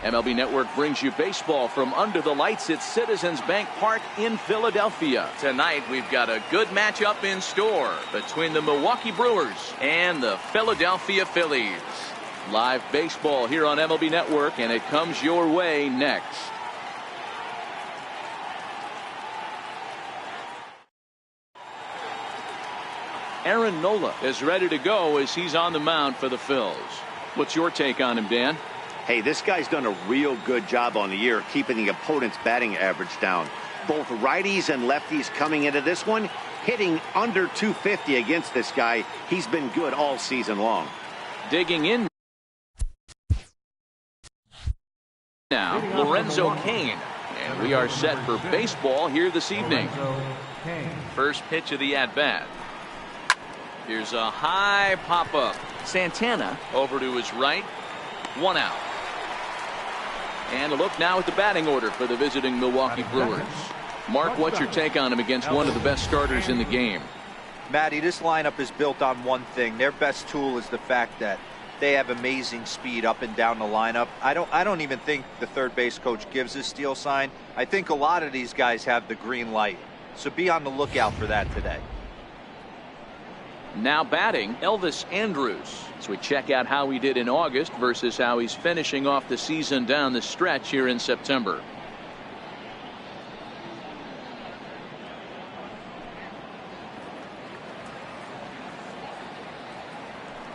MLB Network brings you baseball from under the lights at Citizens Bank Park in Philadelphia. Tonight we've got a good matchup in store between the Milwaukee Brewers and the Philadelphia Phillies. Live baseball here on MLB Network, and it comes your way next. Aaron Nola is ready to go as he's on the mound for the Phils. What's your take on him, Dan? Hey, this guy's done a real good job on the year keeping the opponent's batting average down. Both righties and lefties coming into this one, hitting under 250 against this guy. He's been good all season long. Digging in now, Lorenzo Cain. And we are set for baseball here this evening. First pitch of the at-bat. Here's a high pop-up. Santana over to his right. 1 out. And a look now at the batting order for the visiting Milwaukee Brewers. Mark, what's your take on him against one of the best starters in the game? Matty, this lineup is built on one thing. Their best tool is the fact that they have amazing speed up and down the lineup. I don't even think the third base coach gives a steal sign. I think a lot of these guys have the green light. So be on the lookout for that today. Now batting, Elvis Andrus. So we check out how he did in August versus how he's finishing off the season down the stretch here in September.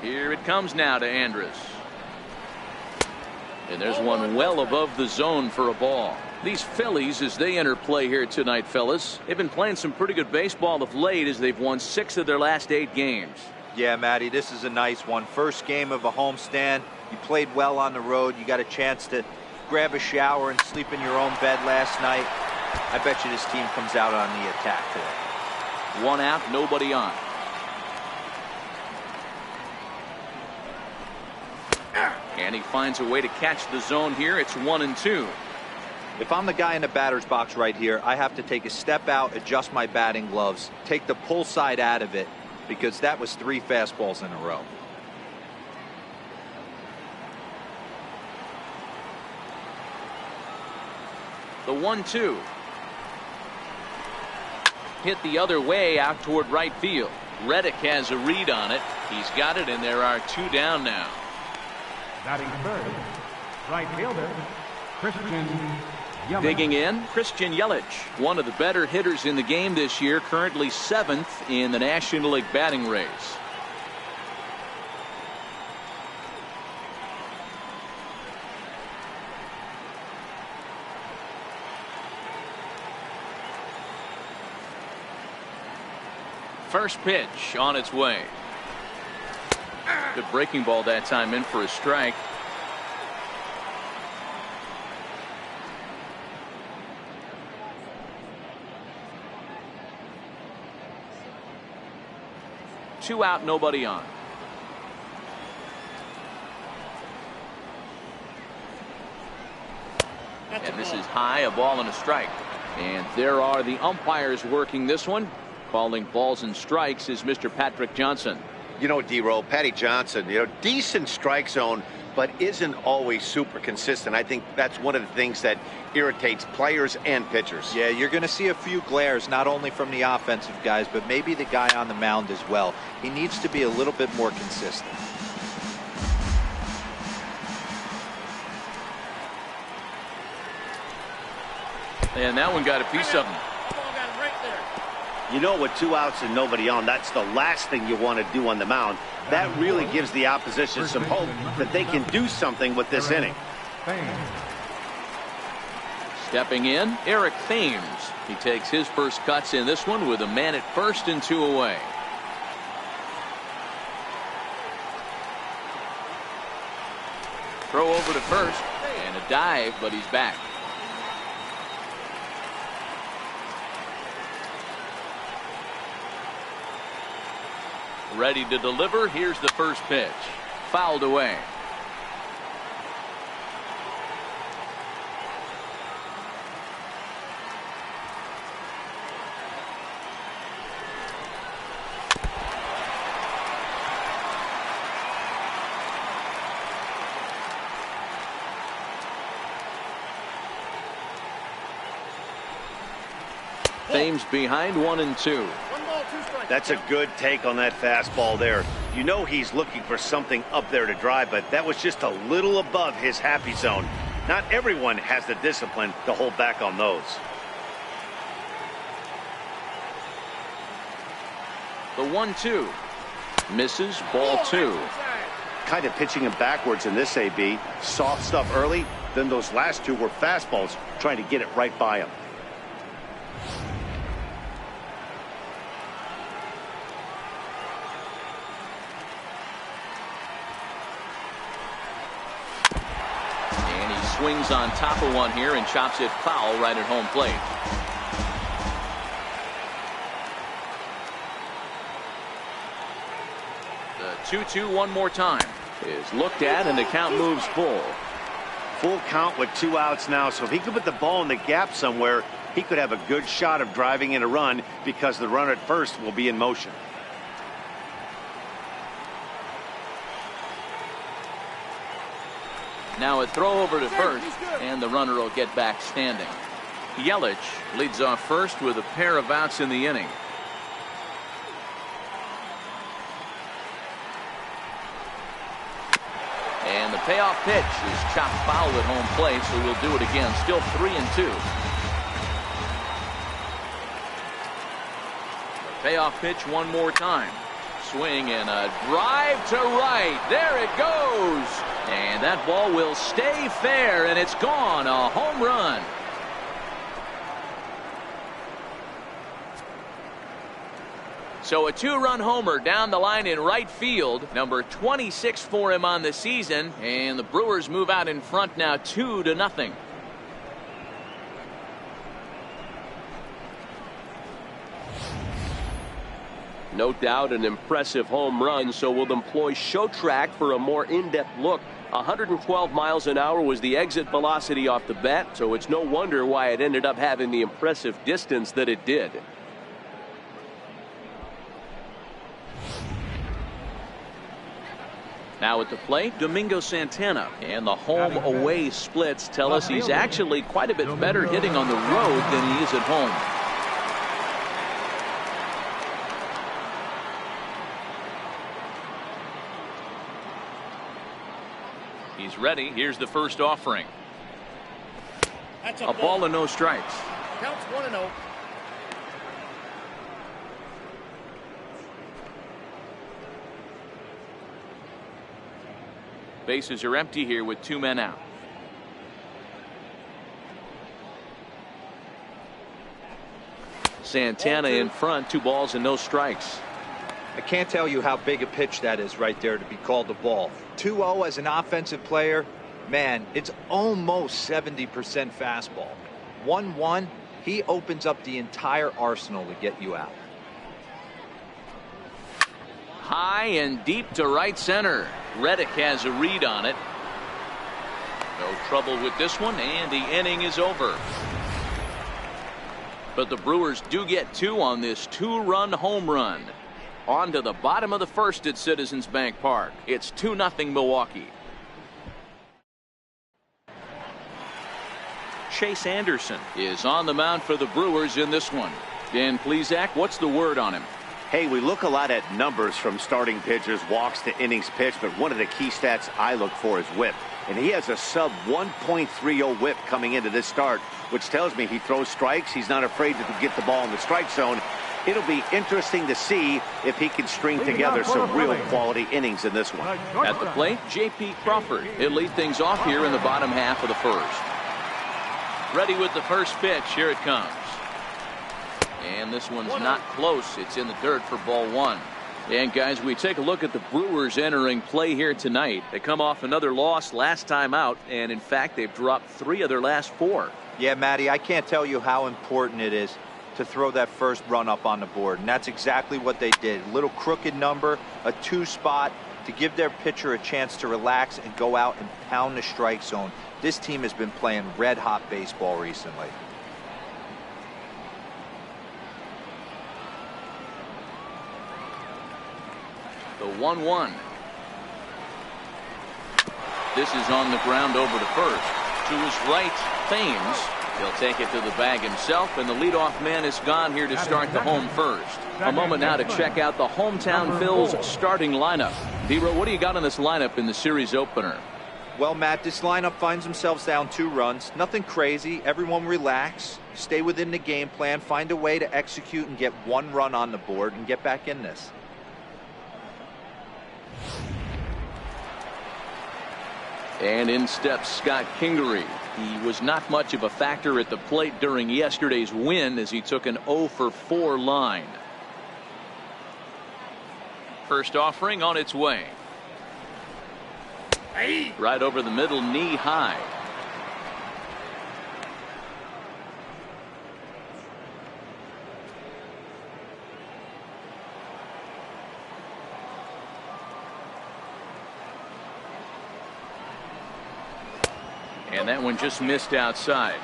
Here it comes now to Andrus. And there's one well above the zone for a ball. These Phillies, as they enter play here tonight, fellas, they've been playing some pretty good baseball of late as they've won 6 of their last 8 games. Yeah, Matty, this is a nice one. First game of a homestand. You played well on the road. You got a chance to grab a shower and sleep in your own bed last night. I bet you this team comes out on the attack today. 1 out, nobody on. And he finds a way to catch the zone here. It's 1-2. If I'm the guy in the batter's box right here, I have to take a step out, adjust my batting gloves, take the pull side out of it, because that was 3 fastballs in a row. The 1-2. Hit the other way out toward right field. Reddick has a read on it. He's got it, and there are 2 down now. Batting third, right fielder, Christian Yelich. Digging in, Christian Yelich, one of the better hitters in the game this year, currently 7th in the National League batting race. First pitch on its way. Good breaking ball that time, in for a strike. Two out, nobody on. And this is high, a ball and a strike. And there are the umpires working this one. Calling balls and strikes is Mr. Patrick Johnson. You know, D-Roll, Patty Johnson, decent strike zone, but isn't always super consistent. I think that's one of the things that irritates players and pitchers. Yeah, you're going to see a few glares, not only from the offensive guys, but maybe the guy on the mound as well. He needs to be a little bit more consistent. And that one got a piece of him. You know, with 2 outs and nobody on, that's the last thing you want to do on the mound. That really gives the opposition some hope that they can do something with this inning. Stepping in, Eric Thames. He takes his first cuts in this one with a man at first and 2 away. Throw over to first and a dive, but he's back. Ready to deliver. Here's the first pitch. Fouled away. Thames behind 1-2. That's a good take on that fastball there. You know he's looking for something up there to drive, but that was just a little above his happy zone. Not everyone has the discipline to hold back on those. The 1-2 misses, ball 2. Kind of pitching him backwards in this AB. Soft stuff early, then those last two were fastballs, trying to get it right by him. And he swings on top of one here and chops it foul right at home plate. The 2-2 one more time is looked at, and the count moves full. Full count with 2 outs now, so if he could put the ball in the gap somewhere, he could have a good shot of driving in a run because the runner at first will be in motion. Now a throw over to first, and the runner will get back standing. Yelich leads off first with a pair of outs in the inning. And the payoff pitch is chopped foul at home plate, so we'll do it again. Still 3-2. The payoff pitch one more time. Swing and a drive to right. There it goes. And that ball will stay fair, and it's gone. A home run. So a 2-run homer down the line in right field. Number 26 for him on the season. And the Brewers move out in front now 2-0. No doubt an impressive home run, so we'll employ show track for a more in-depth look. 112 miles an hour was the exit velocity off the bat, so it's no wonder why it ended up having the impressive distance that it did. Now at the plate, Domingo Santana. And the home-away splits tell us he's actually quite a bit better hitting on the road than he is at home. He's ready. Here's the first offering. A ball and no strikes. Counts 1-0. Bases are empty here with 2 men out. Santana in front, 2 balls and no strikes. I can't tell you how big a pitch that is right there to be called a ball. 2-0 as an offensive player, man, it's almost 70% fastball. 1-1, he opens up the entire arsenal to get you out. High and deep to right center. Reddick has a read on it. No trouble with this one, and the inning is over. But the Brewers do get 2 on this 2-run home run. On to the bottom of the first at Citizens Bank Park. It's 2-0 Milwaukee. Chase Anderson is on the mound for the Brewers in this one. Dan Plesac, what's the word on him? Hey, we look a lot at numbers from starting pitchers, walks to innings pitched, but one of the key stats I look for is whip. And he has a sub 1.30 whip coming into this start, which tells me he throws strikes. He's not afraid to get the ball in the strike zone. It'll be interesting to see if he can string together some real quality innings in this one. At the plate, J.P. Crawford. He'll lead things off here in the bottom half of the first. Ready with the first pitch. Here it comes. And this one's not close. It's in the dirt for ball 1. And guys, we take a look at the Brewers entering play here tonight. They come off another loss last time out, and in fact they've dropped 3 of their last 4. Yeah, Matty, I can't tell you how important it is to throw that first run up on the board, and that's exactly what they did. A little crooked number, a 2 spot to give their pitcher a chance to relax and go out and pound the strike zone. This team has been playing red hot baseball recently. The 1-1. This is on the ground over to first. To his right, Thames. He'll take it to the bag himself, and the leadoff man is gone here to start the home first. A moment now to check out the hometown Phils starting lineup. D-Row, what do you got on this lineup in the series opener? Well, Matt, this lineup finds themselves down 2 runs. Nothing crazy. Everyone relax. Stay within the game plan. Find a way to execute and get 1 run on the board and get back in this. And in steps Scott Kingery. He was not much of a factor at the plate during yesterday's win as he took an 0 for 4 line. First offering on its way. Right over the middle, knee high. And that one just missed outside.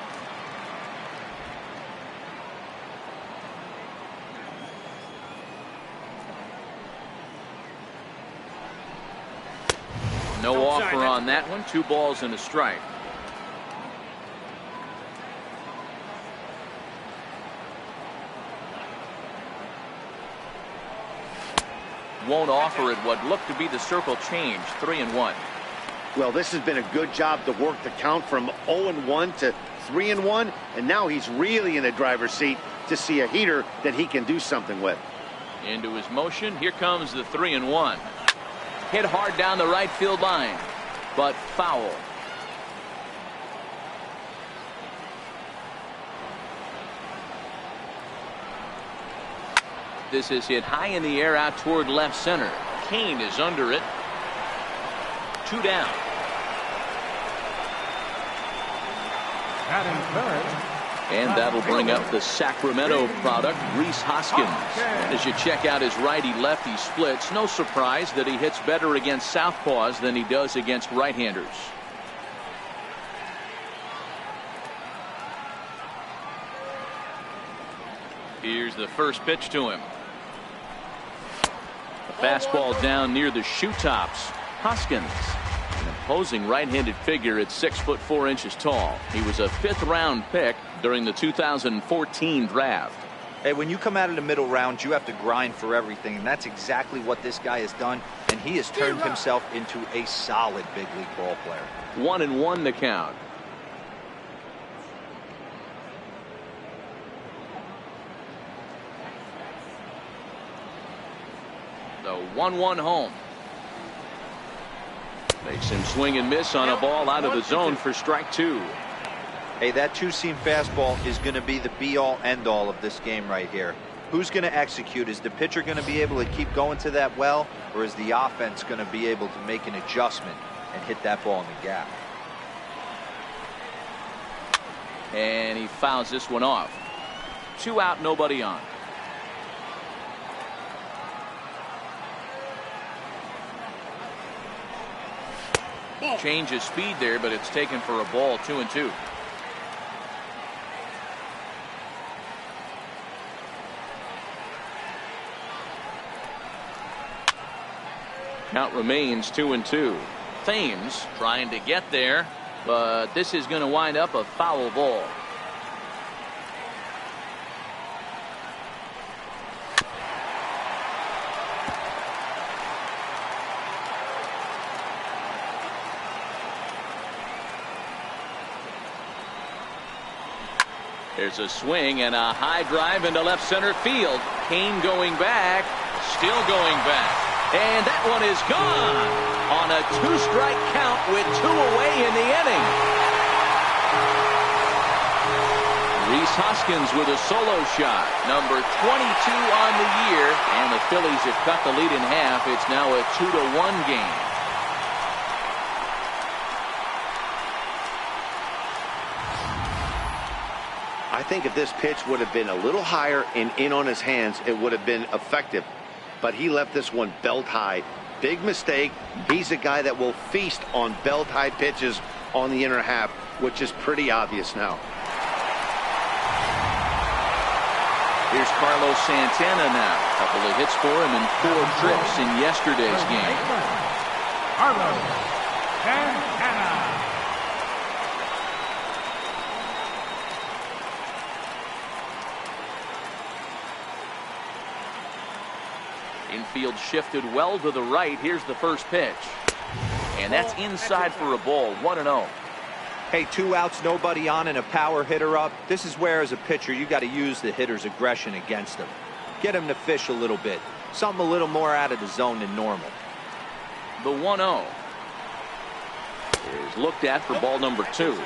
No offer on that one. 2 balls and a strike. Won't offer it what looked to be the circle change. 3-1. Well, this has been a good job to work the count from 0-1 to 3-1, and now he's really in the driver's seat to see a heater that he can do something with. Into his motion. Here comes the 3-1. Hit hard down the right field line, but foul. This is hit high in the air out toward left center. Kane is under it. 2 down. Batting third. And that'll bring up the Sacramento product, Rhys Hoskins. And as you check out his righty-lefty splits, no surprise that he hits better against southpaws than he does against right-handers. Here's the first pitch to him. A fastball down near the shoe tops. Hoskins, an imposing right-handed figure at 6'4" tall. He was a 5th-round pick during the 2014 draft. Hey, when you come out of the middle round, you have to grind for everything, and that's exactly what this guy has done, and he has turned himself into a solid big league ball player. 1-1 the count. The 1-1 home. Makes him swing and miss on a ball out of the zone for strike 2. Hey, that 2-seam fastball is going to be the be-all, end-all of this game right here. Who's going to execute? Is the pitcher going to be able to keep going to that well, or is the offense going to be able to make an adjustment and hit that ball in the gap? And he fouls this one off. 2 out, nobody on. Change of speed there, but it's taken for a ball. 2-2. Count remains 2-2. Thames trying to get there, but this is going to wind up a foul ball. There's a swing and a high drive into left center field. Kane going back, still going back. And that one is gone on a 2-strike count with 2 away in the inning. Rhys Hoskins with a solo shot, number 22 on the year, and the Phillies have cut the lead in half. It's now a 2-1 game. I think if this pitch would have been a little higher and in on his hands, it would have been effective. But he left this one belt high. Big mistake. He's a guy that will feast on belt high pitches on the inner half, which is pretty obvious now. Here's Carlos Santana now. A couple of hits for him and 4 trips in yesterday's game. Carlos Santana. Infield shifted well to the right. Here's the first pitch. And that's inside for a ball. 1-0. Hey, 2 outs, nobody on, and a power hitter up. This is where, as a pitcher, you got to use the hitter's aggression against him. Get him to fish a little bit. Something a little more out of the zone than normal. The 1-0 is looked at for ball number 2.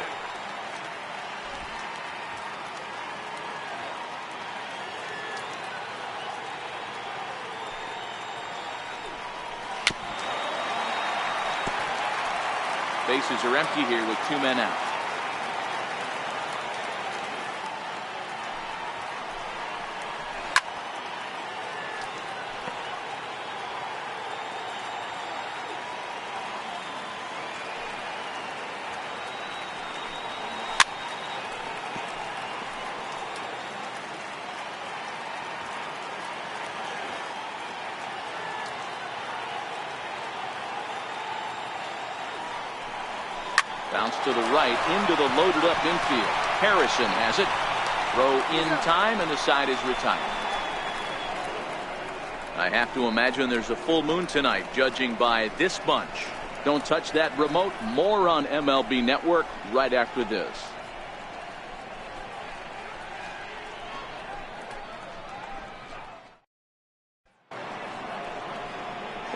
Bases are empty here with 2 men out. Bounce to the right into the loaded up infield. Harrison has it. Throw in time, and the side is retired. I have to imagine there's a full moon tonight, judging by this bunch. Don't touch that remote. More on MLB Network right after this.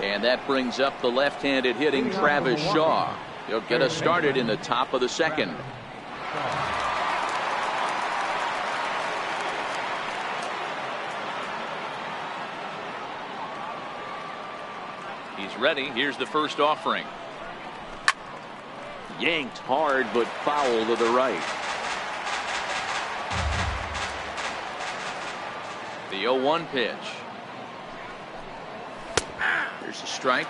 And that brings up the left-handed hitting Travis Shaw. He'll get us started in the top of the second. He's ready. Here's the first offering. Yanked hard, but foul to the right. The 0-1 pitch. There's a strike.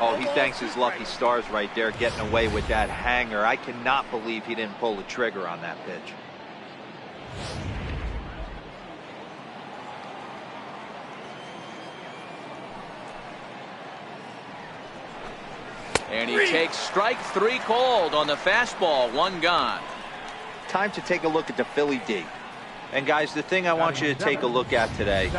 Oh, he thanks his lucky stars right there, getting away with that hanger. I cannot believe he didn't pull the trigger on that pitch. And he takes strike 3 called on the fastball. 1 gone. Time to take a look at the Philly D. And guys, the thing I want you to take a look at today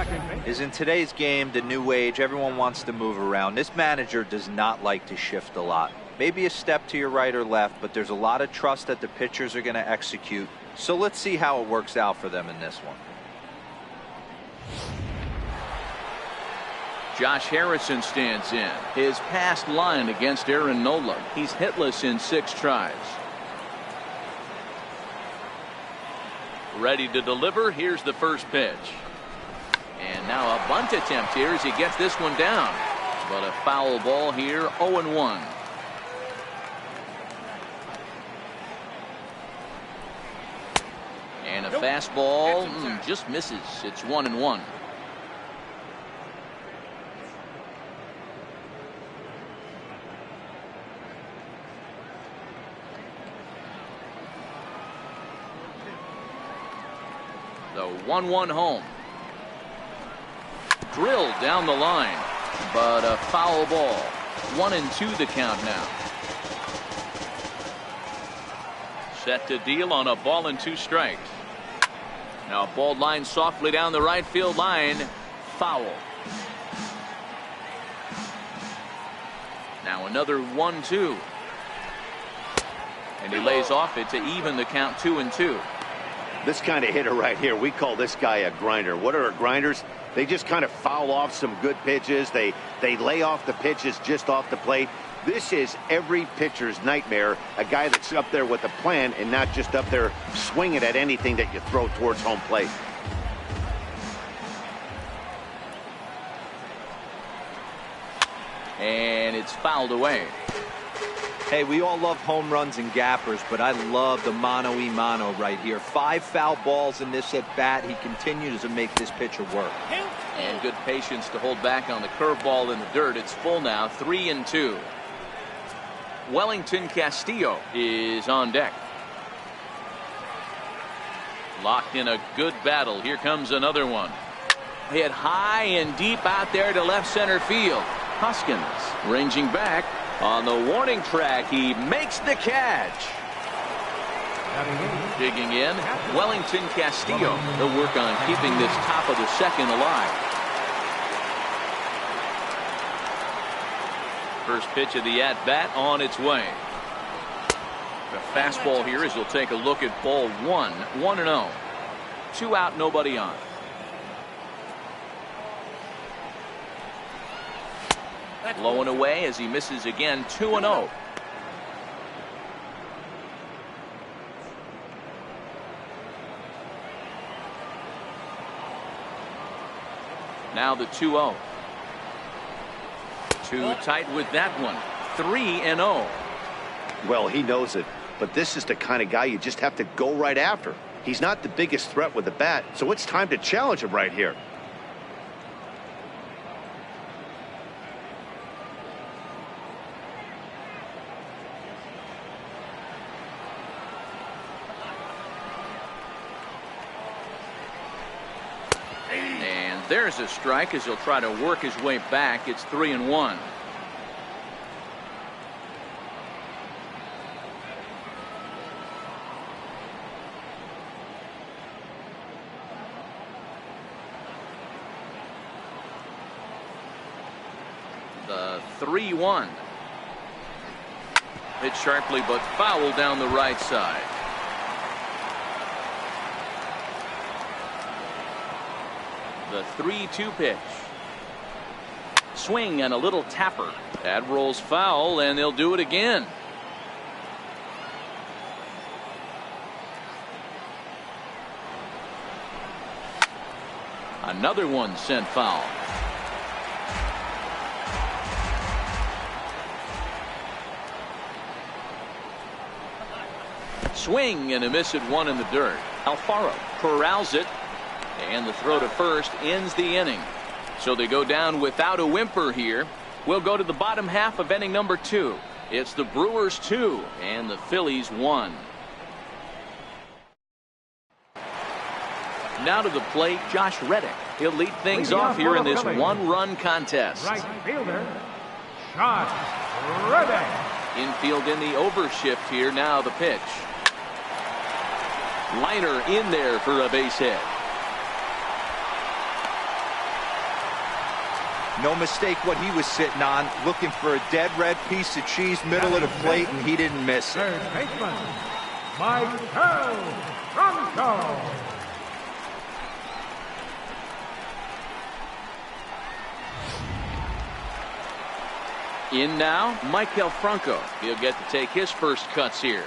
is, in today's game, the new age, everyone wants to move around. This manager does not like to shift a lot. Maybe a step to your right or left, but there's a lot of trust that the pitchers are going to execute. So let's see how it works out for them in this one. Josh Harrison stands in. His past line against Aaron Nola. He's hitless in 6 tries. Ready to deliver. Here's the first pitch. And now a bunt attempt here as he gets this one down. But a foul ball here. 0-1. And a fastball just misses. It's 1-1. The 1-1 home. Drilled down the line, but a foul ball. 1-2 the count now. Set to deal on a ball and 2 strikes. Now a ball line softly down the right field line. Foul. Now another 1-2. And he lays off it to even the count. 2-2. This kind of hitter right here, we call this guy a grinder. What are grinders? They just kind of foul off some good pitches. They lay off the pitches just off the plate. This is every pitcher's nightmare, a guy that's up there with a plan and not just up there swinging at anything that you throw towards home plate. And it's fouled away. Hey, we all love home runs and gappers, but I love the mano-y-mano right here. 5 foul balls in this at-bat. He continues to make this pitcher work. And good patience to hold back on the curveball in the dirt. It's full now. 3-2. Wellington Castillo is on deck. Locked in a good battle. Here comes another one. Hit high and deep out there to left center field. Hoskins ranging back. On the warning track, he makes the catch. Digging in, Wellington Castillo. They'll work on keeping this top of the second alive. First pitch of the at-bat on its way. The fastball here as you'll take a look at ball one. 1-0. 2 out, nobody on. Low and away as he misses again. 2-0. Now the 2-0. Too tight with that one. 3-0. Well, he knows it, but this is the kind of guy you just have to go right after. He's not the biggest threat with the bat, so it's time to challenge him right here. And there's a strike as he'll try to work his way back. It's 3-1. The 3-1. Hit sharply but foul down the right side. The 3-2 pitch. Swing and a little tapper. That rolls foul, and they'll do it again. Another one sent foul. Swing and a miss at one in the dirt. Alfaro corrals it, and the throw to first ends the inning. So they go down without a whimper here. We'll go to the bottom half of inning number 2. It's the Brewers 2 and the Phillies 1. Now to the plate, Josh Reddick. He'll lead things off here in this one-run contest. Right fielder, Josh Reddick. Infield in the overshift here. Now the pitch. Liner in there for a base hit. No mistake what he was sitting on, looking for a dead red piece of cheese middle of the plate, and he didn't miss it. Third baseman, Michael Franco. In now, Michael Franco. He'll get to take his first cuts here.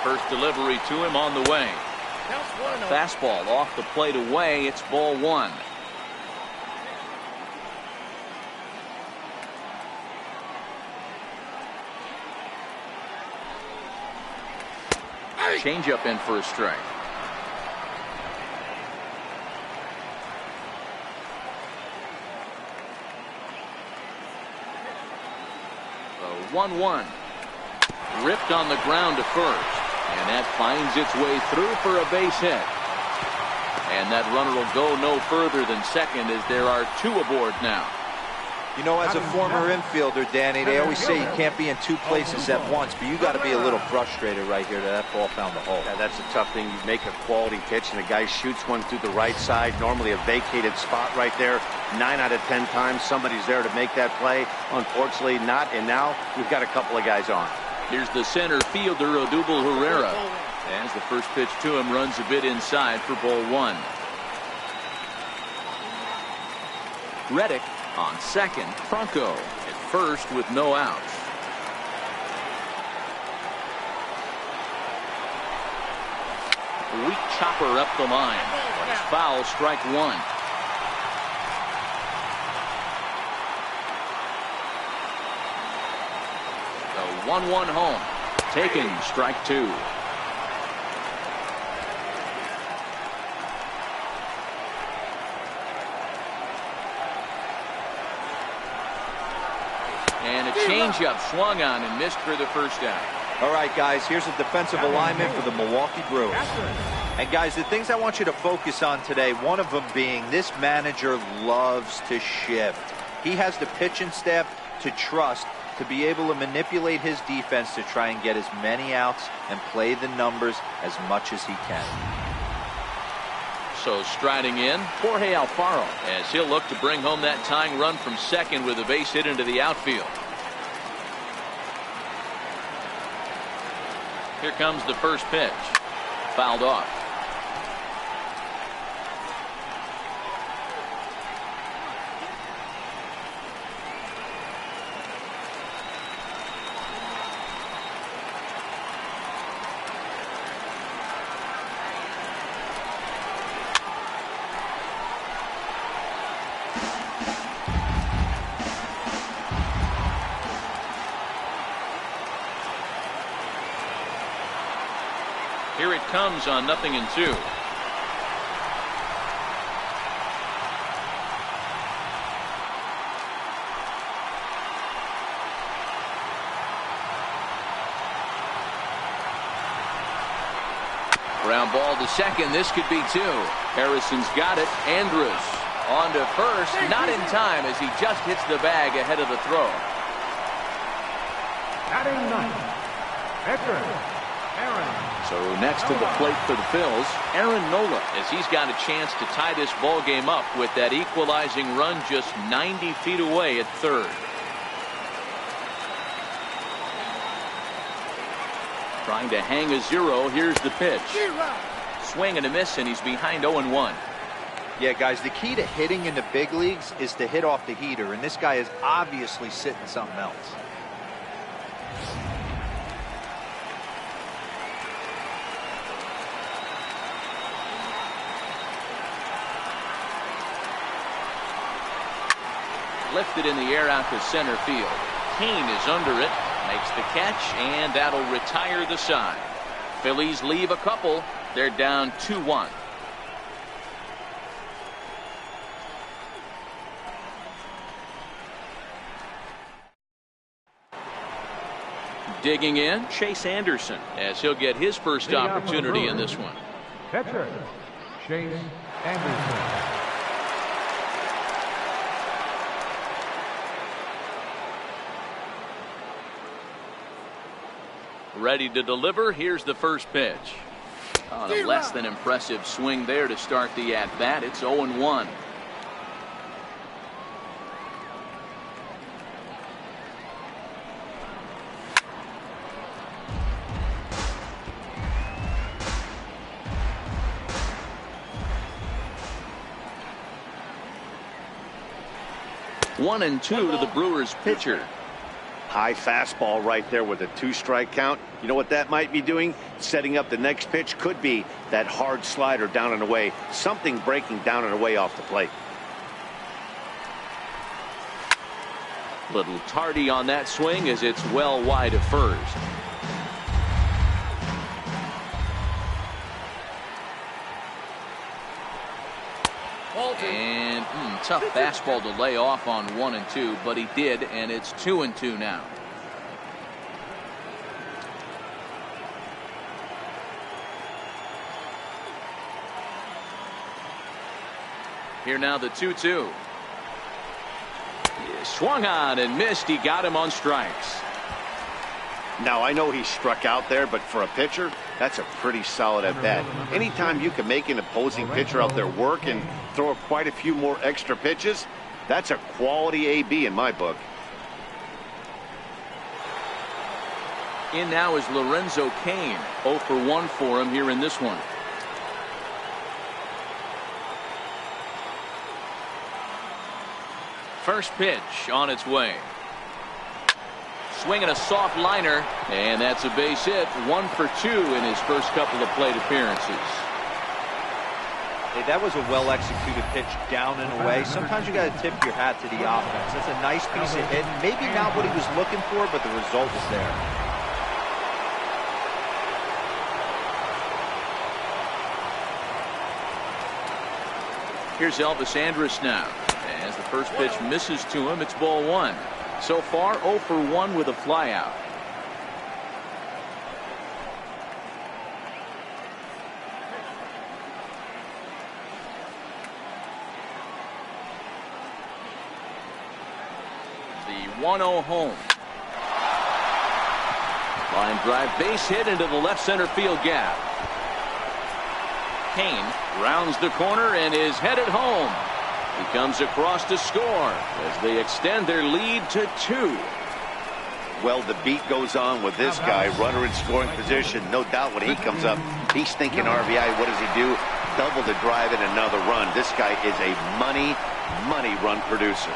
First delivery to him on the way. Fastball off the plate away. It's ball 1. Changeup in for a strike. The 1-1. Ripped on the ground to first. And that finds its way through for a base hit. And that runner will go no further than second as there are 2 aboard now. You know, as a former infielder, Danny, they always say you can't be in 2 places at once, but you got to be a little frustrated right here that ball found the hole. Yeah, that's a tough thing. You make a quality pitch and the guy shoots one through the right side, normally a vacated spot right there. 9 out of 10 times somebody's there to make that play. Unfortunately not, and now we've got a couple of guys on. Here's the center fielder, Odubel Herrera. As the first pitch to him runs a bit inside for ball 1. Reddick on second. Franco at first with no outs. Weak chopper up the line. But it's foul, strike 1. The 1-1 home. Taken, strike 2. And a changeup swung on and missed for the first out. All right, guys, here's a defensive alignment for the Milwaukee Brewers. And, guys, the things I want you to focus on today, one of them being this manager loves to shift. He has the pitching staff to trust to be able to manipulate his defense to try and get as many outs and play the numbers as much as he can. So striding in, Jorge Alfaro, as he'll look to bring home that tying run from second with a base hit into the outfield. Here comes the first pitch. Fouled off. Here it comes on 0-2. Ground ball to second. This could be two. Harrison's got it. Andrus on to first. Not in time as he just hits the bag ahead of the throw. Batting ninth, Aaron. So next to the plate for the Phillies, Aaron Nola, as he's got a chance to tie this ball game up with that equalizing run just 90 feet away at third. Trying to hang a zero. Here's the pitch. Swing and a miss, and he's behind 0-1. Yeah, guys, the key to hitting in the big leagues is to hit off the heater, and this guy is obviously sitting something else. Lifted in the air out to center field. Kane is under it, makes the catch, and that'll retire the side. Phillies leave a couple. They're down 2-1. Digging in, Chase Anderson, as he'll get his first opportunity in this one. Catcher, Chase Anderson. Ready to deliver. Here's the first pitch. On a less than impressive swing there to start the at-bat. It's 0-1. One and two to the Brewers pitcher. High fastball right there with a 2-strike count. You know what that might be doing? Setting up the next pitch. Could be that hard slider down and away. Something breaking down and away off the plate. Little tardy on that swing as it's well wide of first. And tough fastball to lay off on 1 and 2, but he did, and it's 2 and 2 now. Here now the 2-2. Swung on and missed. He got him on strikes. Now, I know he struck out there, but for a pitcher, that's a pretty solid at-bat. Anytime you can make an opposing pitcher out there work and throw quite a few more extra pitches, that's a quality AB in my book. In now is Lorenzo Cain. 0 for 1 for him here in this one. First pitch on its way. Swinging a soft liner, and that's a base hit. 1 for 2 in his first couple of plate appearances. Hey, that was a well-executed pitch down and away. Sometimes you got to tip your hat to the offense. That's a nice piece of hit. Maybe not what he was looking for, but the result was there. Here's Elvis Andrus now. As the first pitch misses to him, it's ball 1. So far 0 for 1 with a flyout. 1-0 home. Line drive base hit into the left center field gap. Kane rounds the corner and is headed home. He comes across to score as they extend their lead to 2. Well, the beat goes on with this guy, runner in scoring position. No doubt when he comes up, he's thinking RBI. What does he do? Double the drive and another run. This guy is a money run producer.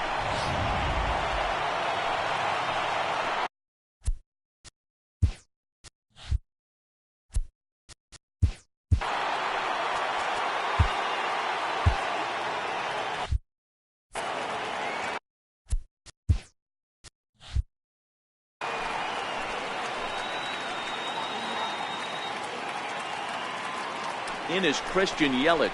In is Christian Yelich,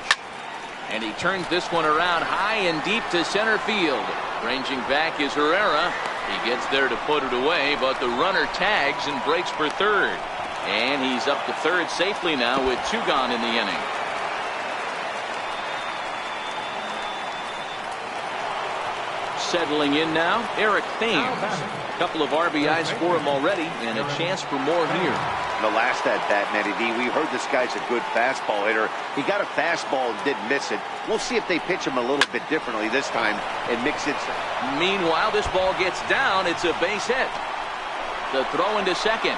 and he turns this one around high and deep to center field. Ranging back is Herrera. He gets there to put it away, but the runner tags and breaks for third, and he's up to third safely now with 2 gone in the inning. Settling in now, Eric Thames. A couple of RBIs for him already, and a chance for more here. The last at bat, Matty D, we heard this guy's a good fastball hitter. He got a fastball and didn't miss it. We'll see if they pitch him a little bit differently this time and mix it. Meanwhile, this ball gets down. It's a base hit. The throw into second.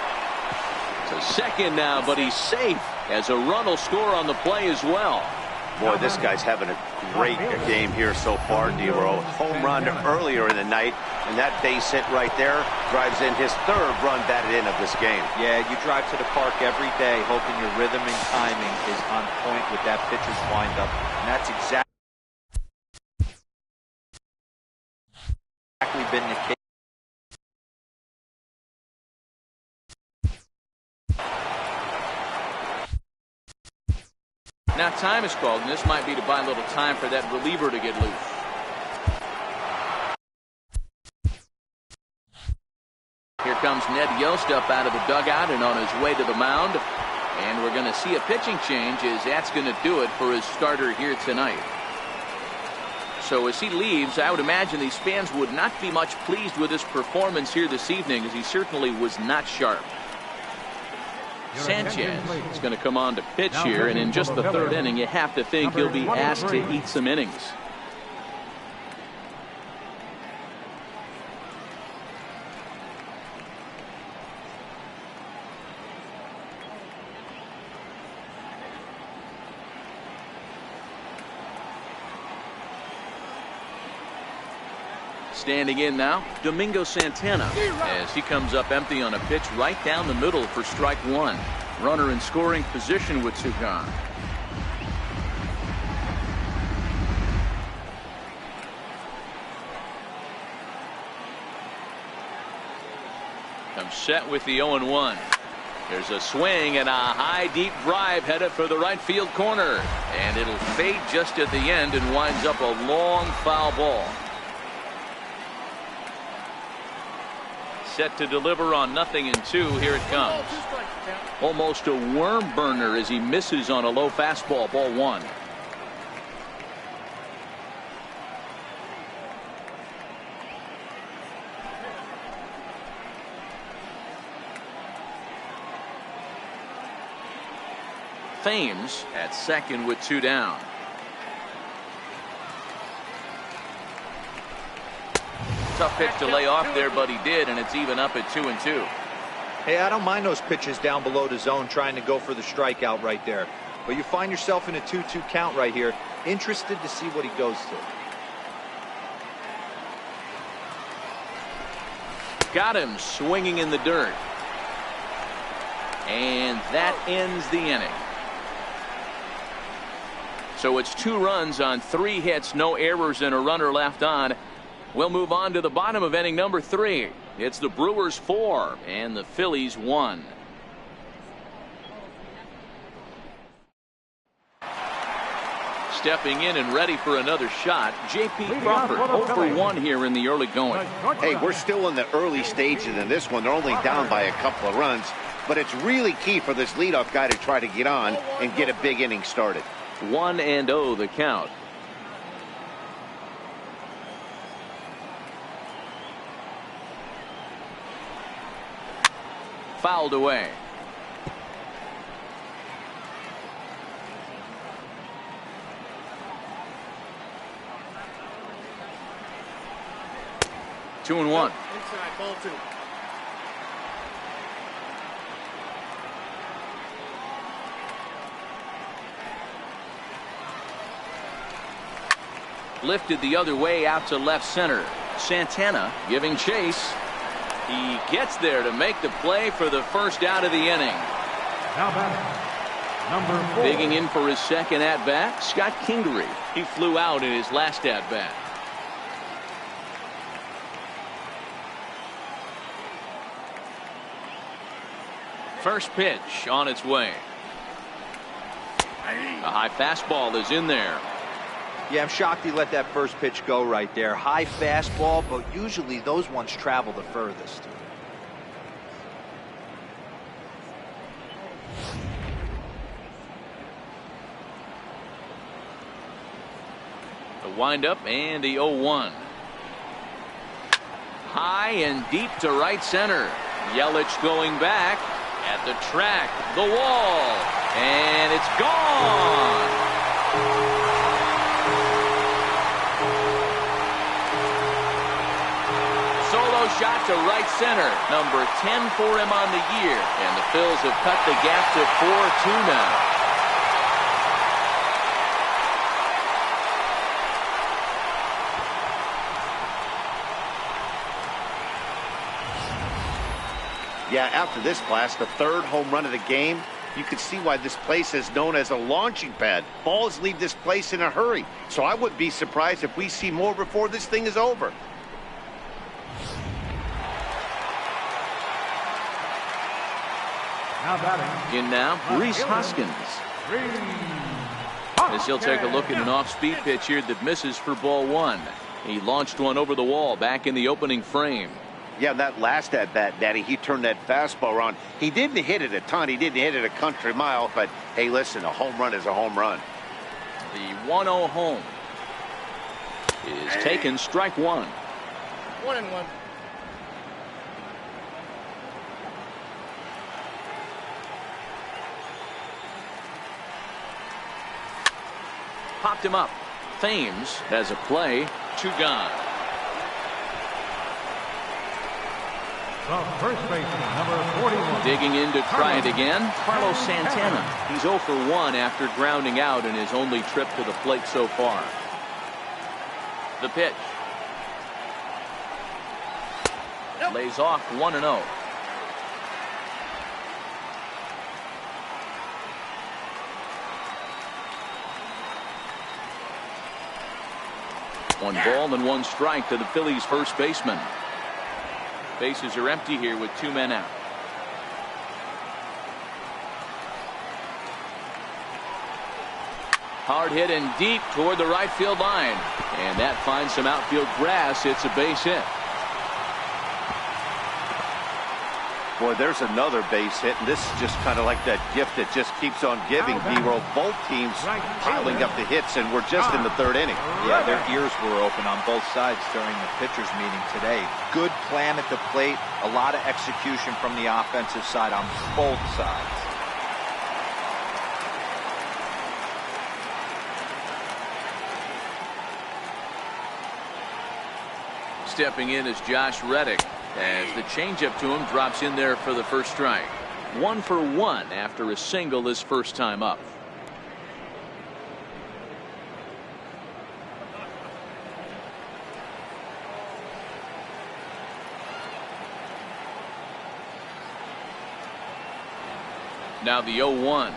To second now, but he's safe as a run will score on the play as well. Boy, this guy's having a great game here so far, D-Row. Home run earlier in the night, and that base hit right there drives in his 3rd run batted in of this game. Yeah, you drive to the park every day hoping your rhythm and timing is on point with that pitcher's windup, and that's exactly been the case. Now time is called, and this might be to buy a little time for that reliever to get loose. Here comes Ned Yost up out of the dugout and on his way to the mound. And we're going to see a pitching change as that's going to do it for his starter here tonight. So as he leaves, I would imagine these fans would not be much pleased with his performance here this evening, as he certainly was not sharp. Sanchez is going to come on to pitch here, and in just the 3rd inning, you have to think he'll be asked to eat some innings. Standing in now, Domingo Santana, as he comes up empty on a pitch right down the middle for strike 1. Runner in scoring position with 2 gone. Comes set with the 0-1. There's a swing and a high deep drive headed for the right field corner, and it'll fade just at the end and winds up a long foul ball. Set to deliver on 0-2. Here it comes. Almost a worm burner as he misses on a low fastball. Ball 1. Thames at second with 2 down. Tough pitch to lay off there, but he did, and it's even up at 2-2. Hey, I don't mind those pitches down below the zone trying to go for the strikeout right there. But you find yourself in a 2-2 count right here. Interested to see what he goes to. Got him swinging in the dirt. And that ends the inning. So it's 2 runs on 3 hits, no errors, and a runner left on. We'll move on to the bottom of inning number 3. It's the Brewers 4 and the Phillies 1. Stepping in and ready for another shot, J.P. Crawford 0 for 1 here in the early going. Hey, we're still in the early stages in this one. They're only down by a couple of runs, but it's really key for this leadoff guy to try to get on and get a big inning started. 1-0 the count. fouled away. Two and one. Inside, ball two. Lifted the other way out to left center. Santana giving chase. He gets there to make the play for the first out of the inning. Now batting, number 4. Digging in for his second at bat, Scott Kingery. He flew out in his last at bat. First pitch on its way. A high fastball is in there. Yeah, I'm shocked he let that first pitch go right there. High fastball, but usually those ones travel the furthest. The windup and the 0-1. High and deep to right center. Yelich going back at the track, the wall, and it's gone. Solo shot to right center. Number 10 for him on the year. And the Phils have cut the gap to 4-2 now. Yeah, after this blast, the third home run of the game, you can see why this place is known as a launching pad. Balls leave this place in a hurry. So I wouldn't be surprised if we see more before this thing is over. Now batting, In now, Rhys Hoskins. As he'll take a look at an off-speed pitch here that misses for ball one. He launched one over the wall back in the opening frame. Yeah, that last at-bat, Daddy, he turned that fastball around. He didn't hit it a ton. He didn't hit it a country mile. But, hey, listen, a home run is a home run. The 1-0 home is taken, strike one. 1-1. Popped him up. Thames has a play. Two gone. the first baseman, number 41. Digging in to try it again, Carlos Santana. He's 0 for 1 after grounding out in his only trip to the plate so far. The pitch. Lays off 1-0. One ball and one strike to the Phillies first baseman. Bases are empty here with two men out. Hard hit and deep toward the right field line. And that finds some outfield grass. It's a base hit. Boy, there's another base hit, and this is just kind of like that gift that just keeps on giving, B-roll. Both teams piling up the hits, and we're just in the third inning. Yeah, their ears were open on both sides during the pitchers meeting today. Good plan at the plate, a lot of execution from the offensive side on both sides. Stepping in is Josh Reddick, as the changeup to him drops in there for the first strike. 1 for 1 after a single his first time up. Now the 0-1.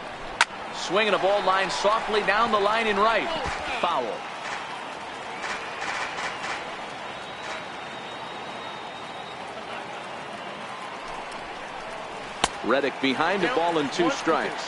Swinging a ball line softly down the line in right. Foul. Reddick behind a ball and two strikes.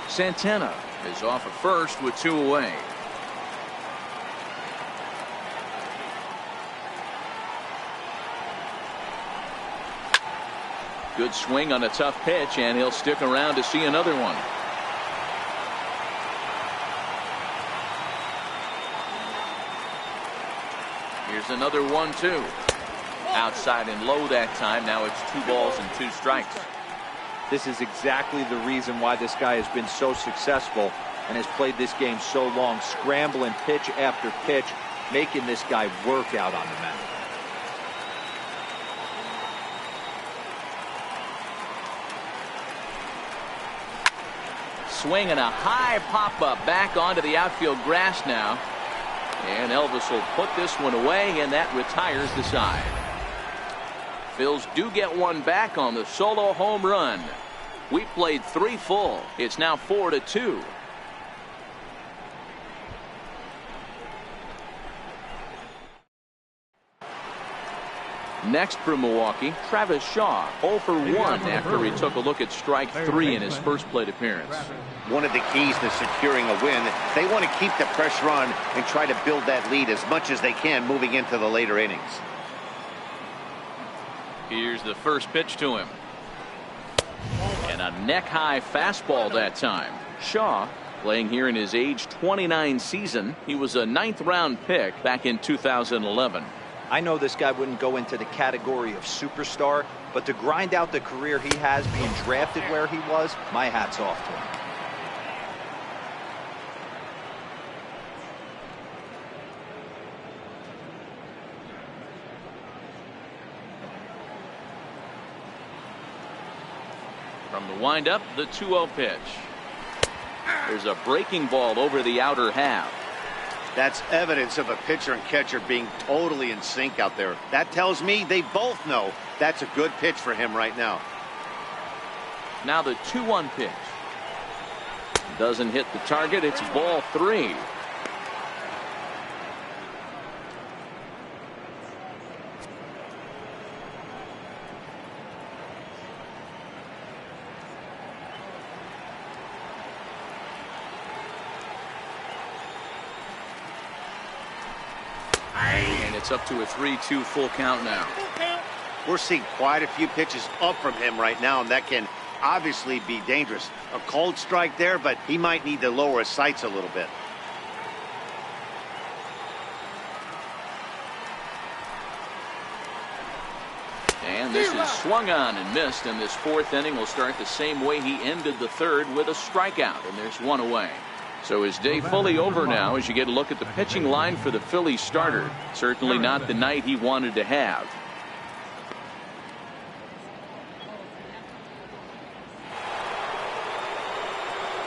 Santana is off at first with two away. Good swing on a tough pitch, and he'll stick around to see another one. Here's another 1-2. Outside and low that time. Now it's 2 balls and 2 strikes. This is exactly the reason why this guy has been so successful and has played this game so long, scrambling pitch after pitch, making this guy work out on the mound. Swing and a high pop-up back onto the outfield grass now. And Elvis will put this one away, and that retires the side. Phils do get one back on the solo home run. We played 3 full. It's now 4-2. Next for Milwaukee, Travis Shaw, 0 for 1 after he took a look at strike 3 in his first plate appearance. One of the keys to securing a win, they want to keep the pressure on and try to build that lead as much as they can moving into the later innings. Here's the first pitch to him. And a neck-high fastball that time. Shaw, playing here in his age 29 season. He was a 9th-round pick back in 2011. I know this guy wouldn't go into the category of superstar, but to grind out the career he has being drafted where he was, my hat's off to him. From the windup, the 2-0 pitch. There's a breaking ball over the outer half. That's evidence of a pitcher and catcher being totally in sync out there. That tells me they both know that's a good pitch for him right now. Now the 2-1 pitch. Doesn't hit the target. It's ball 3. And it's up to a 3-2 full count now. We're seeing quite a few pitches up from him right now, and that can obviously be dangerous. A cold strike there, but he might need to lower his sights a little bit. And this is swung on and missed, and this 4th inning will start the same way he ended the 3rd, with a strikeout, and there's 1 away. So his day fully over now as you get a look at the pitching line for the Phillies starter. Certainly not the night he wanted to have.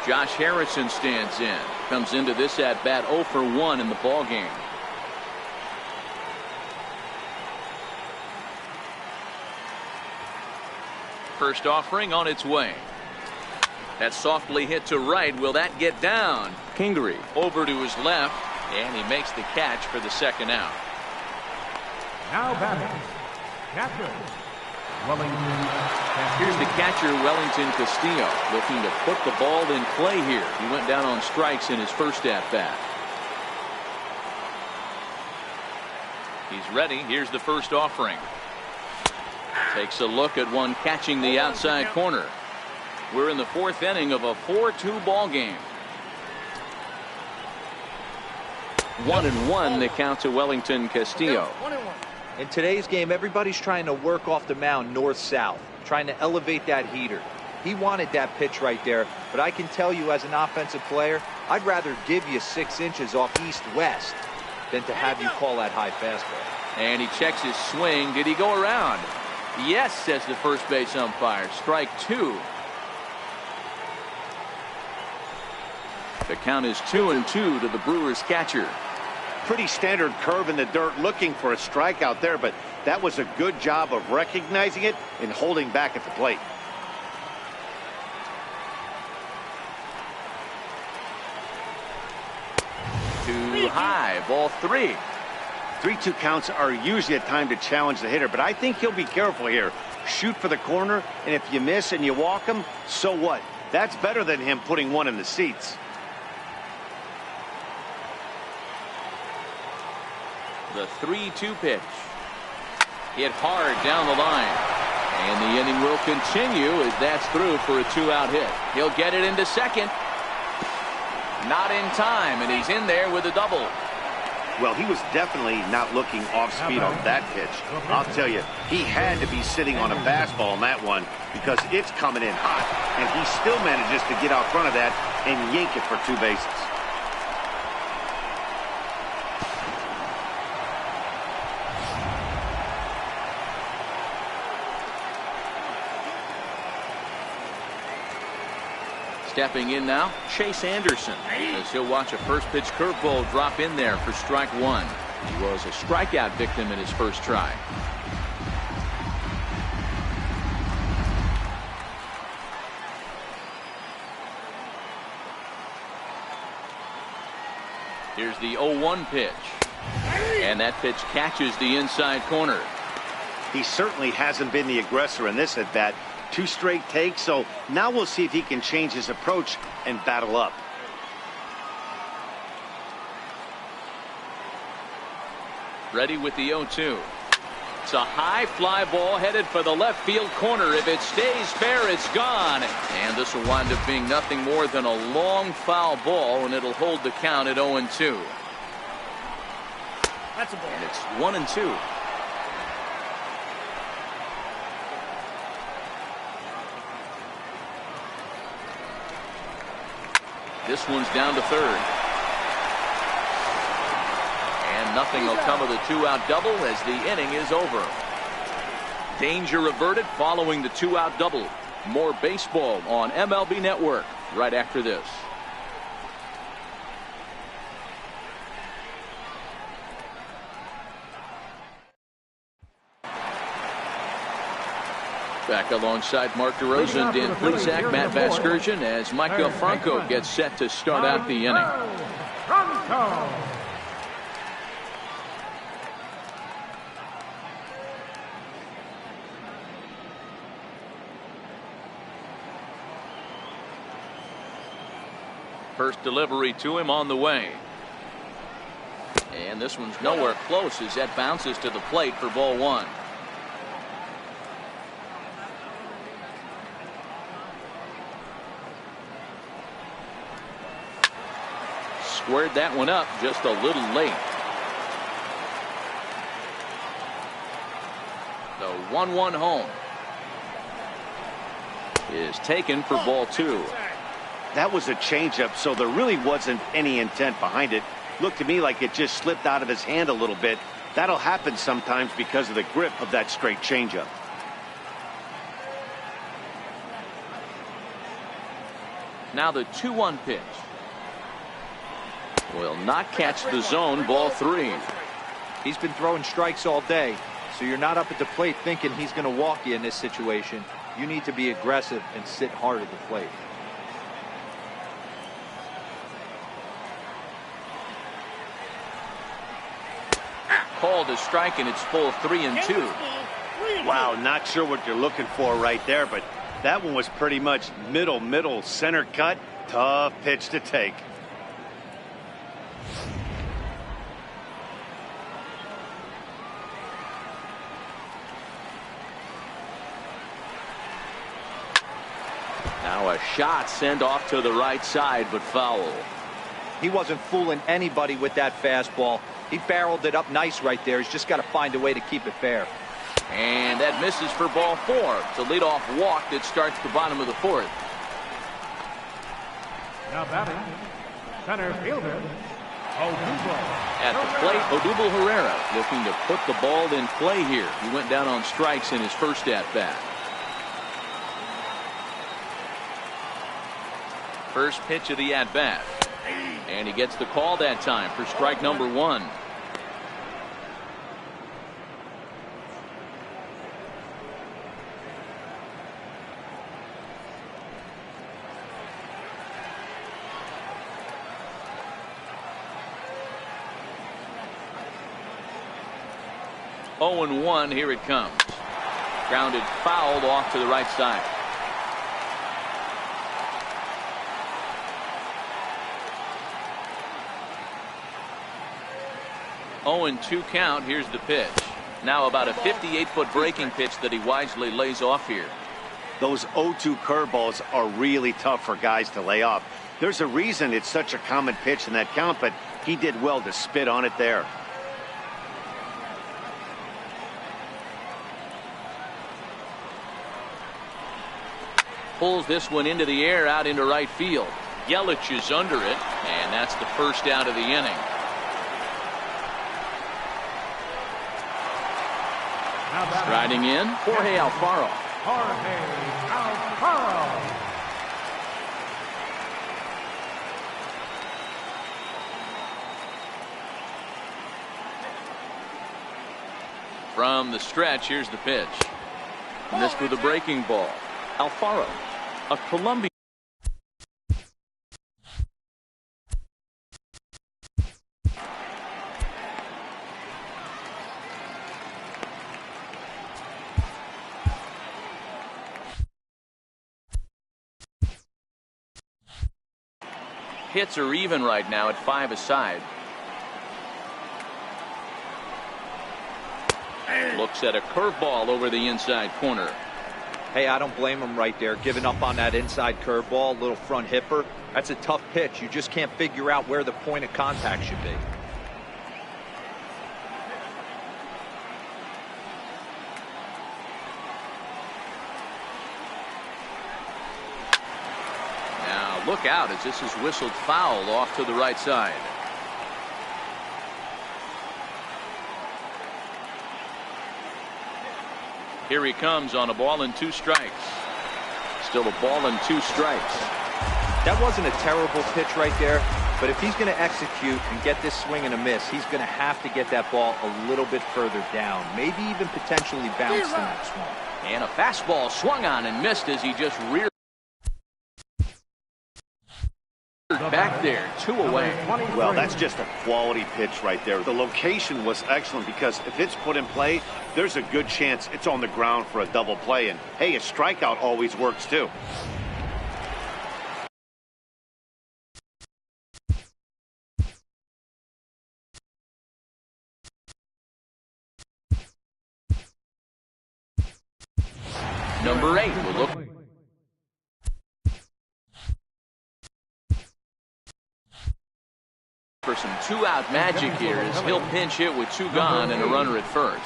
Josh Harrison stands in. Comes into this at bat 0 for 1 in the ball game. First offering on its way. That softly hit to right. Will that get down? Kingery over to his left, and he makes the catch for the 2nd out. Now batting, catcher, Wellington. Here's the catcher, Wellington Castillo, looking to put the ball in play here. He went down on strikes in his first at bat. He's ready. Here's the first offering. Takes a look at one catching the outside corner. We're in the 4th inning of a 4-2 ball game. 1-1 the count to Wellington Castillo. In today's game, everybody's trying to work off the mound north-south, trying to elevate that heater. He wanted that pitch right there, but I can tell you as an offensive player, I'd rather give you 6 inches off east-west than to have you call that high fastball. And he checks his swing. Did he go around? Yes, says the first base umpire. Strike 2. The count is 2-2 to the Brewers catcher. Pretty standard curve in the dirt, looking for a strikeout there, but that was a good job of recognizing it and holding back at the plate. Too high, ball 3. 3-2 counts are usually a time to challenge the hitter, but I think he'll be careful here. Shoot for the corner, and if you miss and you walk him, so what? That's better than him putting one in the seats. The 3-2 pitch. Hit hard down the line. And the inning will continue as that's through for a 2-out hit. He'll get it into second. Not in time, and he's in there with a double. Well, he was definitely not looking off speed on that pitch. I'll tell you, he had to be sitting on a fastball on that one because it's coming in hot, and he still manages to get out front of that and yank it for 2 bases. Stepping in now, Chase Anderson, as he'll watch a first pitch curveball drop in there for strike 1. He was a strikeout victim in his first try. Here's the 0-1 pitch. And that pitch catches the inside corner. He certainly hasn't been the aggressor in this at bat. 2 straight takes, so now we'll see if he can change his approach and battle up. Ready with the 0-2. It's a high fly ball headed for the left field corner. If it stays fair, it's gone. And this will wind up being nothing more than a long foul ball, and it'll hold the count at 0-2. That's a ball. And it's 1-2. This one's down to third. And nothing will come of the 2-out double as the inning is over. Danger averted following the 2-out double. More baseball on MLB Network right after this. Back alongside Mark DeRosa and Dan Plesac, Matt Vasgersian, as Michael Franco gets set to start out the inning. First delivery to him on the way. And this one's nowhere close as that bounces to the plate for ball 1. Squared that one up just a little late. The 1-1 home is taken for ball 2. That was a changeup, so there really wasn't any intent behind it. Looked to me like it just slipped out of his hand a little bit. That'll happen sometimes because of the grip of that straight changeup. Now the 2-1 pitch. Will not catch the zone, ball 3. He's been throwing strikes all day, so you're not up at the plate thinking he's going to walk you in this situation. You need to be aggressive and sit hard at the plate. Called a strike, and it's full 3-2. Wow, not sure what you're looking for right there, but that one was pretty much middle center cut. Tough pitch to take. Now a shot sent off to the right side, but foul. He wasn't fooling anybody with that fastball. He barreled it up nice right there. He's just got to find a way to keep it fair. And that misses for ball 4. It's a leadoff walk that starts the bottom of the 4th. Now batting, center fielder, Odubel. At the plate, Odubel Herrera looking to put the ball in play here. He went down on strikes in his first at-bat. First pitch of the at-bat. And he gets the call that time for strike number 1. Oh and 1, here it comes. Grounded fouled off to the right side. Oh and 2 count. Here's the pitch. Now about a 58-foot breaking pitch that he wisely lays off here. Those 0-2 curveballs are really tough for guys to lay off. There's a reason it's such a common pitch in that count, but he did well to spit on it there. Pulls this one into the air out into right field. Yelich is under it, and that's the first out of the inning. Striding in, Jorge Alfaro. From the stretch, here's the pitch. Missed with a breaking ball. Alfaro, a Colombian. Hits are even right now at 5 aside. Looks at a curveball over the inside corner. Hey, I don't blame him right there, giving up on that inside curveball, little front hipper. That's a tough pitch. You just can't figure out where the point of contact should be. Now look out as this is whistled foul off to the right side. Here he comes on a ball and 2 strikes. Still a ball and 2 strikes. That wasn't a terrible pitch right there, but if he's going to execute and get this swing and a miss, he's going to have to get that ball a little bit further down, maybe even potentially bounce the next one. And a fastball swung on and missed as he just reared back there, 2 away. Well, that's just a quality pitch right there. The location was excellent because if it's put in play, there's a good chance it's on the ground for a double play. And hey, a strikeout always works too. Number 8 will look for some 2-out magic here as he'll pinch hit with 2 gone and a runner at first.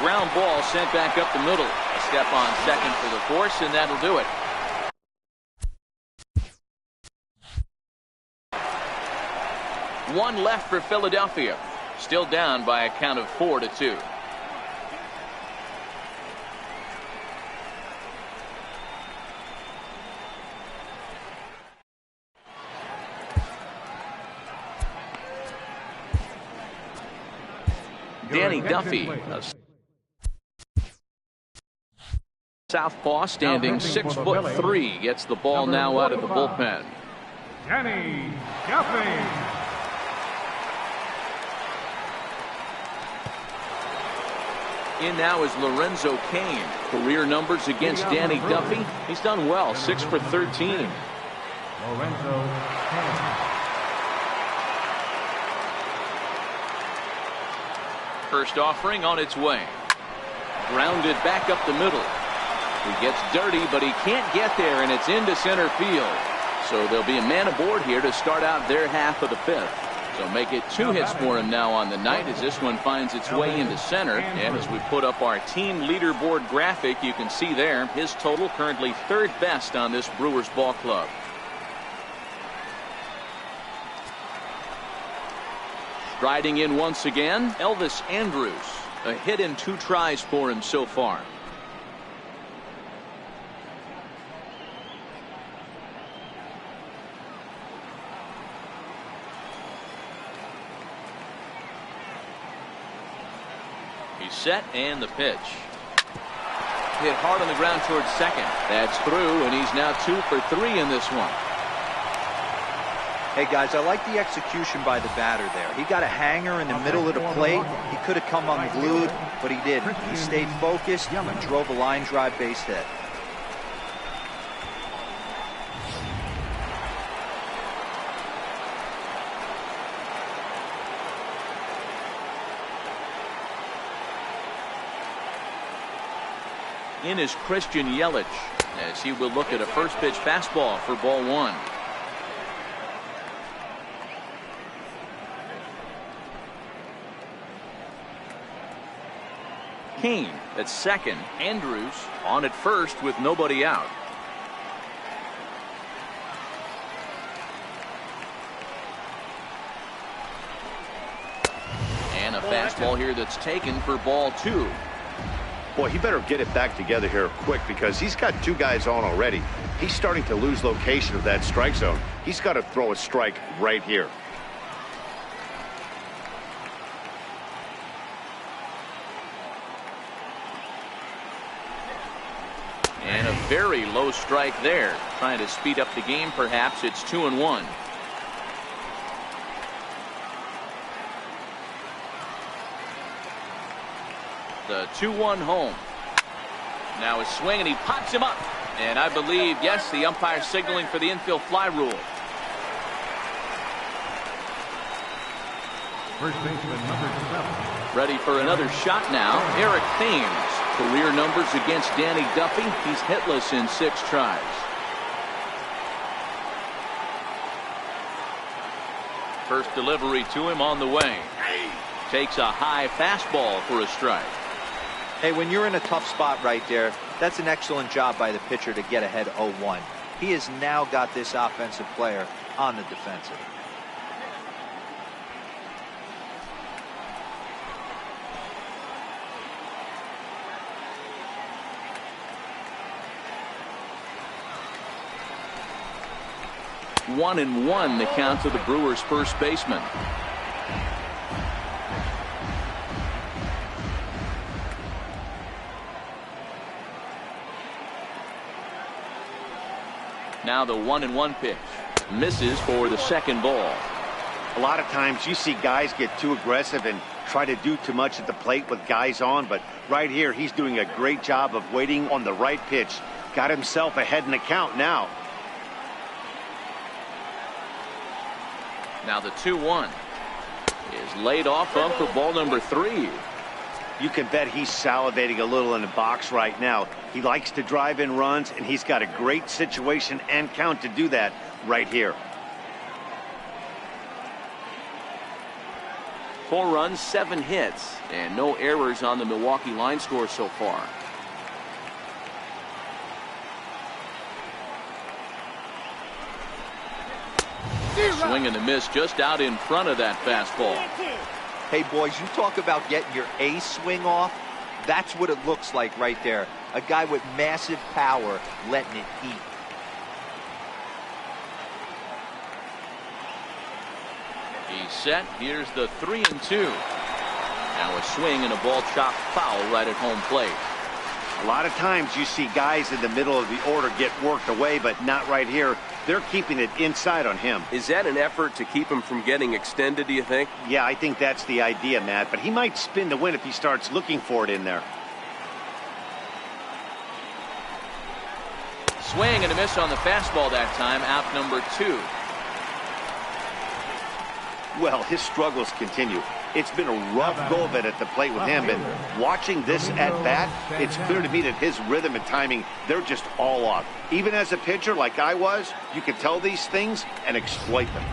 Ground ball sent back up the middle. A step on second for the force, and that'll do it. One left for Philadelphia. Still down by a count of 4-2. Danny Duffy, a southpaw standing 6'3", gets the ball now out of the bullpen. Danny Duffy. In now is Lorenzo Cain. Career numbers against Danny Duffy. He's done well, 6 for 13. Lorenzo Cain. First offering on its way. Grounded back up the middle. He gets dirty, but he can't get there, and it's into center field. So there'll be a man aboard here to start out their half of the 5th. So make it 2 hits for him now on the night as this one finds its way into center. And as we put up our team leaderboard graphic, you can see there his total currently 3rd best on this Brewers ball club. Striding in once again, Elvis Andrus. A hit in 2 tries for him so far. He's set and the pitch. Hit hard on the ground towards second. That's through, and he's now 2 for 3 in this one. Hey guys, I like the execution by the batter there. He got a hanger in the middle of the plate. He could have come unglued, but he didn't. He stayed focused and drove a line drive base hit. in is Christian Yelich, as he will look at a first pitch fastball for ball one. Kane at second. Andrews on at first with nobody out. And a fastball here that's taken for ball two. Boy, he better get it back together here quick, because he's got two guys on already. He's starting to lose location of that strike zone. He's got to throw a strike right here. And a very low strike there. Trying to speed up the game, perhaps. It's 2-1. The 2-1 home. Now a swing, and he pops him up. And I believe, yes, the umpire signaling for the infield fly rule. First baseman number 7. Ready for another shot now. Eric Thames. Career numbers against Danny Duffy. He's hitless in 6 tries. First delivery to him on the way. Takes a high fastball for a strike. Hey, when you're in a tough spot right there, that's an excellent job by the pitcher to get ahead 0-1. He has now got this offensive player on the defensive. One and one, the count to the Brewers' first baseman. Now the 1-1 pitch. Misses for the second ball. A lot of times you see guys get too aggressive and try to do too much at the plate with guys on, but right here he's doing a great job of waiting on the right pitch. Got himself ahead in the count now. Now the 2-1 is laid off of for ball number 3. You can bet he's salivating a little in the box right now. He likes to drive in runs, and he's got a great situation and count to do that right here. 4 runs, 7 hits, and no errors on the Milwaukee line score so far. Swing and a miss just out in front of that fastball. Hey, boys, you talk about getting your A swing off. That's what it looks like right there. A guy with massive power letting it eat. He's set. Here's the 3-2. Now a swing and a ball chopped foul right at home plate. A lot of times you see guys in the middle of the order get worked away, but not right here. They're keeping it inside on him. Is that an effort to keep him from getting extended, do you think? Yeah, I think that's the idea, Matt, but he might spin to win if he starts looking for it in there. Swing and a miss on the fastball that time. Out number 2. Well, his struggles continue. It's been a rough go of it at the plate with him, and watching this at bat, it's clear to me that his rhythm and timing, they're just all off. Even as a pitcher like I was, you can tell these things and exploit them.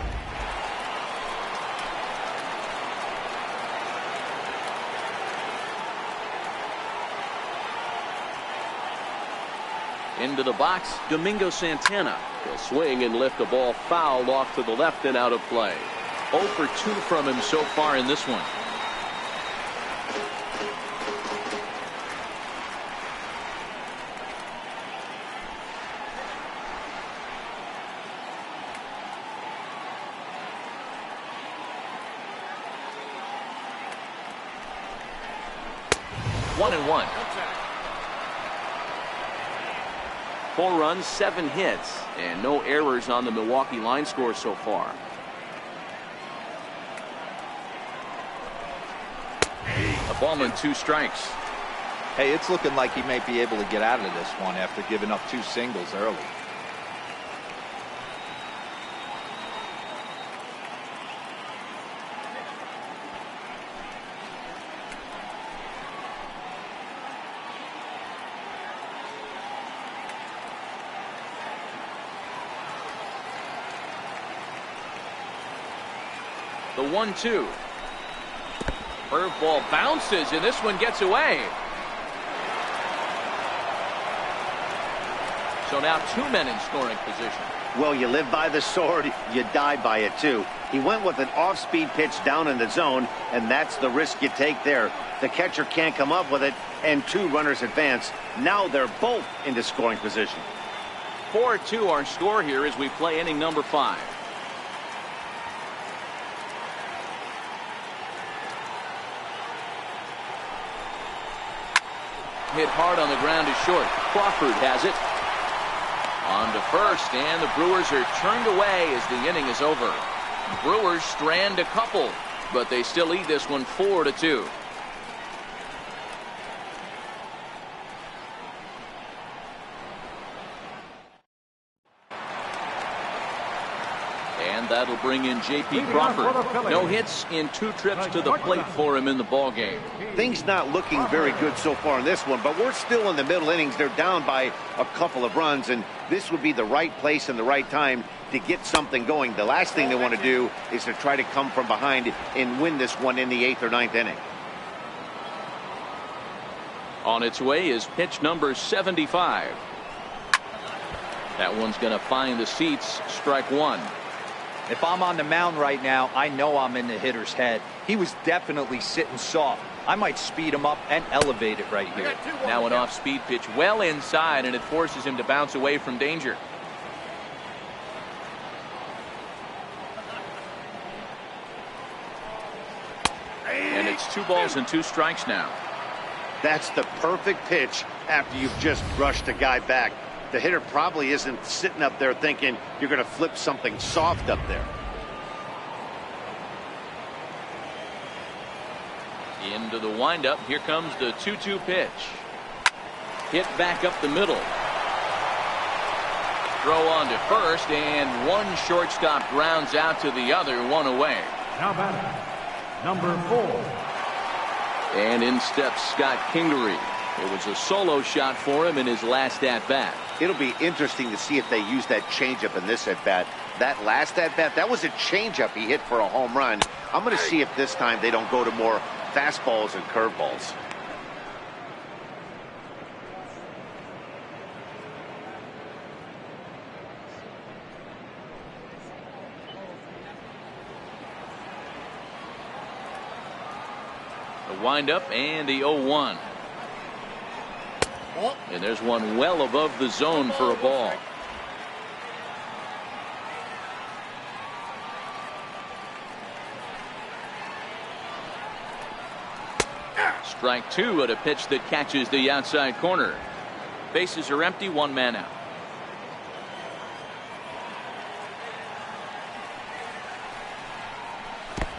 Into the box, Domingo Santana. He'll swing and lift the ball foul off to the left and out of play. 0 for 2 from him so far in this one. One and one. 4 runs, 7 hits, and no errors on the Milwaukee line score so far. A ball and 2 strikes. Hey, it's looking like he may be able to get out of this one after giving up 2 singles early. The 1-2. Curveball bounces, and this one gets away. So now 2 men in scoring position. Well, you live by the sword, you die by it too. He went with an off-speed pitch down in the zone, and that's the risk you take there. The catcher can't come up with it, and 2 runners advance. Now they're both into scoring position. 4-2 our score here as we play inning number 5. Hit hard on the ground to short. Crawford has it. On to first, and the Brewers are turned away as the inning is over. Brewers strand a couple, but they still lead this one 4-2. And that'll bring in J.P. Crawford. No hits in 2 trips to the plate for him in the ballgame. Things not looking very good so far in this one, but we're still in the middle innings. They're down by a couple of runs, and this would be the right place and the right time to get something going. The last thing they want to do is to try to come from behind and win this one in the 8th or 9th inning. On its way is pitch number 75. That one's going to find the seats. Strike 1. If I'm on the mound right now, I know I'm in the hitter's head. He was definitely sitting soft. I might speed him up and elevate it right here. Now an off-speed pitch well inside, and it forces him to bounce away from danger. And it's 2 balls and 2 strikes now. That's the perfect pitch after you've just brushed a guy back. The hitter probably isn't sitting up there thinking you're going to flip something soft up there. Into the windup. Here comes the 2-2 pitch. Hit back up the middle. Throw on to first, and one shortstop grounds out to the other, 1 away. Now batting, number 4. And in steps Scott Kingery. It was a solo shot for him in his last at-bat. It'll be interesting to see if they use that changeup in this at-bat. That last at-bat, that was a changeup he hit for a home run. I'm going to see if this time they don't go to more fastballs and curveballs. The windup and the 0-1. And there's one well above the zone for a ball. Strike 2 at a pitch that catches the outside corner. Bases are empty, 1 man out.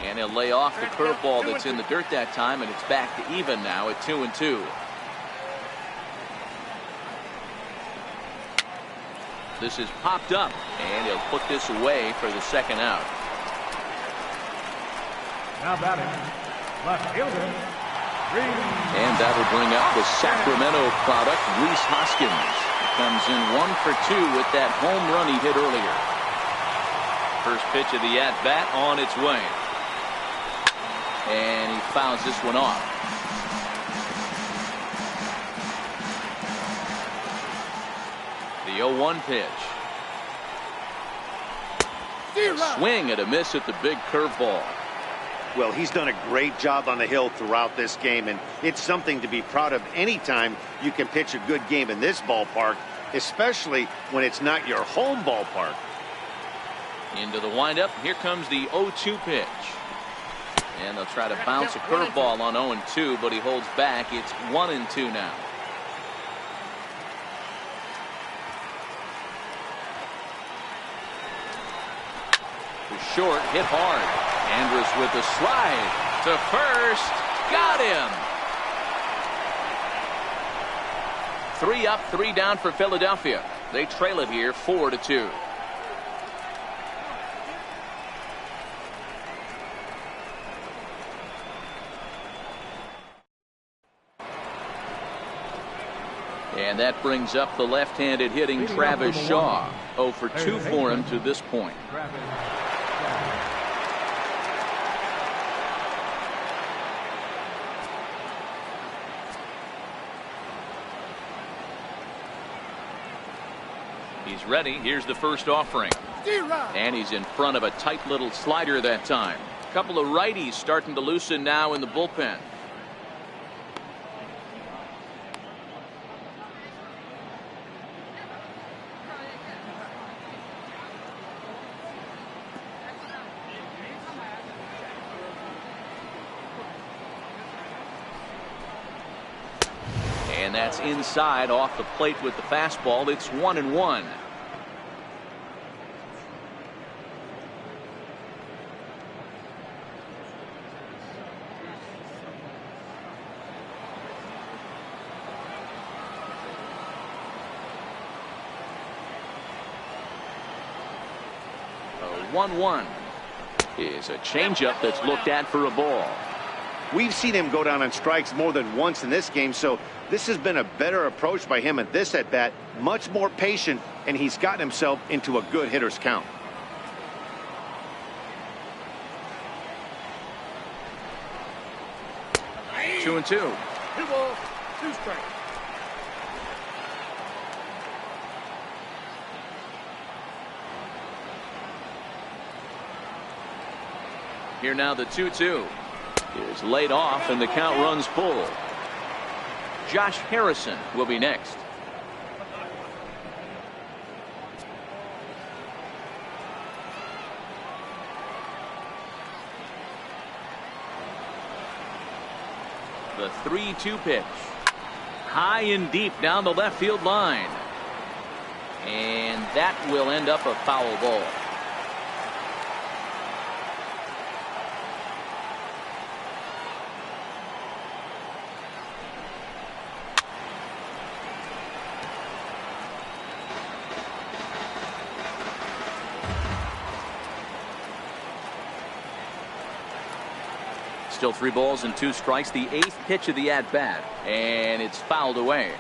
And he'll lay off the curveball that's in the dirt that time, and it's back to even now at 2-2. This is popped up, and he'll put this away for the 2nd out. Now batting, left fielder, and that'll bring up the Sacramento product, Rhys Hoskins. He comes in 1 for 2 with that home run he hit earlier. First pitch of the at-bat on its way. And he fouls this one off. The 0-1 pitch. A swing and a miss at the big curveball. Well, he's done a great job on the hill throughout this game, and it's something to be proud of anytime you can pitch a good game in this ballpark, especially when it's not your home ballpark. Into the windup. Here comes the 0-2 pitch. And they'll try to bounce a curveball on 0-2, but he holds back. It's 1-2 now. Short, hit hard. Andrus with the slide to first. Got him. 3 up, 3 down for Philadelphia. They trail it here 4-2. And that brings up the left-handed hitting Travis Shaw. 0 for 2 for him to this point. He's ready. Here's the first offering. And he's in front of a tight little slider that time. A couple of righties starting to loosen now in the bullpen. And that's inside off the plate with the fastball. It's 1-1. A 1-1 is a changeup that's looked at for a ball. We've seen him go down on strikes more than once in this game, so this has been a better approach by him at this at-bat. Much more patient, and he's gotten himself into a good hitter's count. Two and 2. 2 balls, 2 strikes. Here now the 2-2 is laid off and the count runs full. Josh Harrison will be next. The 3-2 pitch. High and deep down the left field line. And that will end up a foul ball. Still 3 balls and 2 strikes. The 8th pitch of the at-bat, and it's fouled away.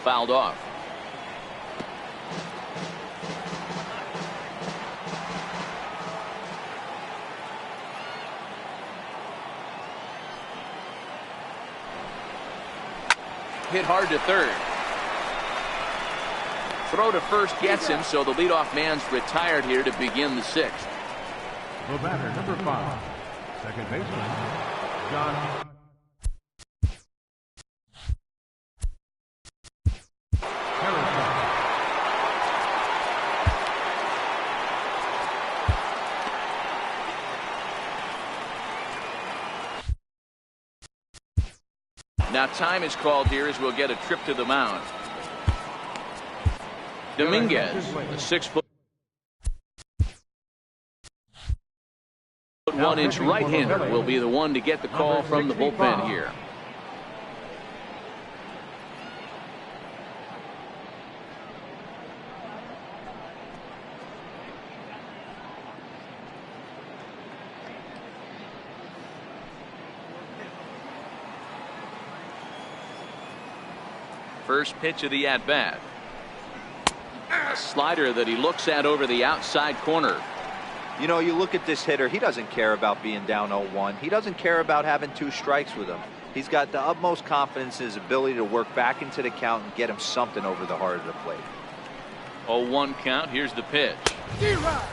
Fouled off. Hit hard to third. Throw to first gets him, so the leadoff man's retired here to begin the 6th. The batter, number 5, second baseman, John. Now time is called here as we'll get a trip to the mound. Dominguez, the 6'1" right-hander, will be the one to get the call from the bullpen here. First pitch of the at-bat. A slider that he looks at over the outside corner. You know, you look at this hitter, he doesn't care about being down 0-1. He doesn't care about having 2 strikes with him. He's got the utmost confidence in his ability to work back into the count and get him something over the heart of the plate. 0-1 count. Here's the pitch.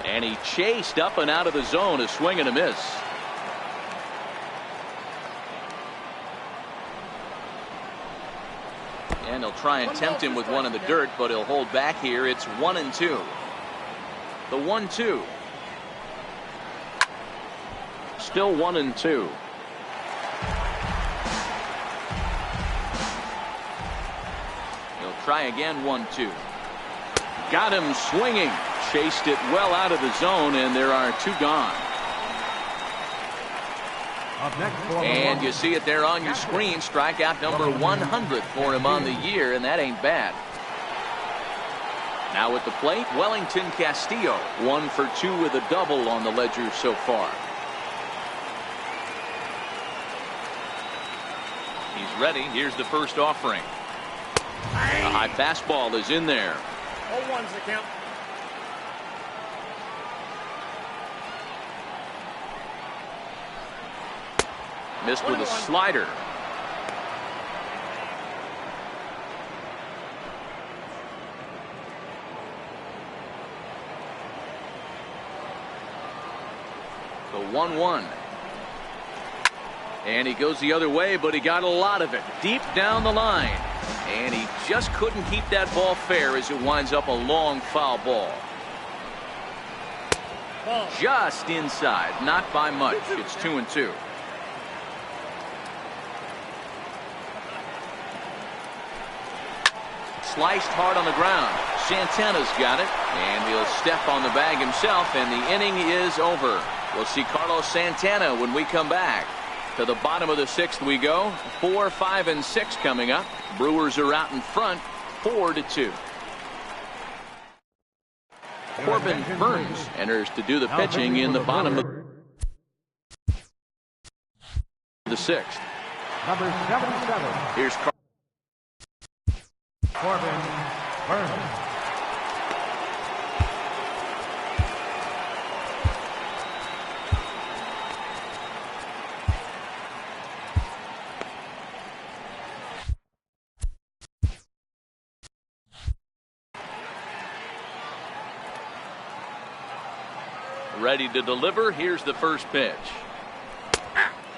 And he chased up and out of the zone. A swing and a miss. And he'll try and tempt him with one in the dirt, but he'll hold back here. It's 1-2. The 1-2. Still 1-2. He'll try again. 1-2. Got him swinging. Chased it well out of the zone, and there are 2 gone. And you see it there on your screen. Strikeout number 100 for him on the year, and that ain't bad. Now at the plate, Wellington Castillo, 1 for 2 with a double on the ledger so far. He's ready. Here's the first offering. A high fastball is in there. 0-1's the count. Missed with a slider. The 1-1. And he goes the other way, but he got a lot of it deep down the line. And he just couldn't keep that ball fair as it winds up a long foul ball. Just inside, not by much. It's 2-2. Sliced hard on the ground. Santana's got it, and he'll step on the bag himself, and the inning is over. We'll see Carlos Santana when we come back. To the bottom of the 6th we go. 4, 5, and 6 coming up. Brewers are out in front, 4-2. Corbin Burns enters to do the pitching in the bottom of the 6th. Number 77. Here's Corbin Burns. ready to deliver. Here's the first pitch.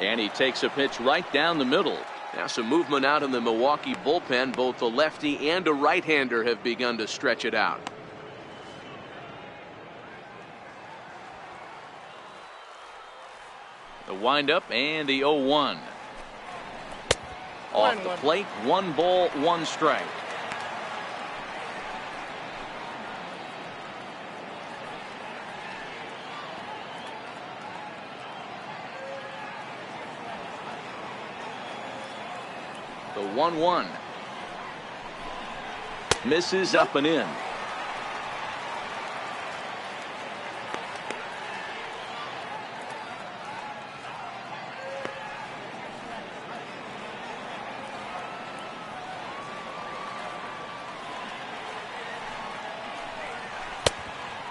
And he takes a pitch right down the middle. Now some movement out in the Milwaukee bullpen. Both a lefty and a right-hander have begun to stretch it out. The windup and the 0-1. Off the plate, 1 ball, 1 strike. The 1-1. Misses up and in.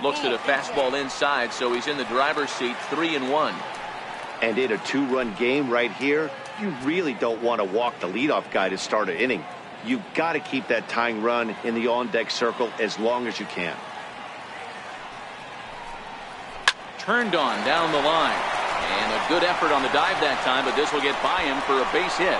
Looks at a fastball inside, so he's in the driver's seat, 3-1. And in a 2-run game right here, you really don't want to walk the leadoff guy to start an inning. You've got to keep that tying run in the on-deck circle as long as you can. Turned on down the line. And a good effort on the dive that time, but this will get by him for a base hit.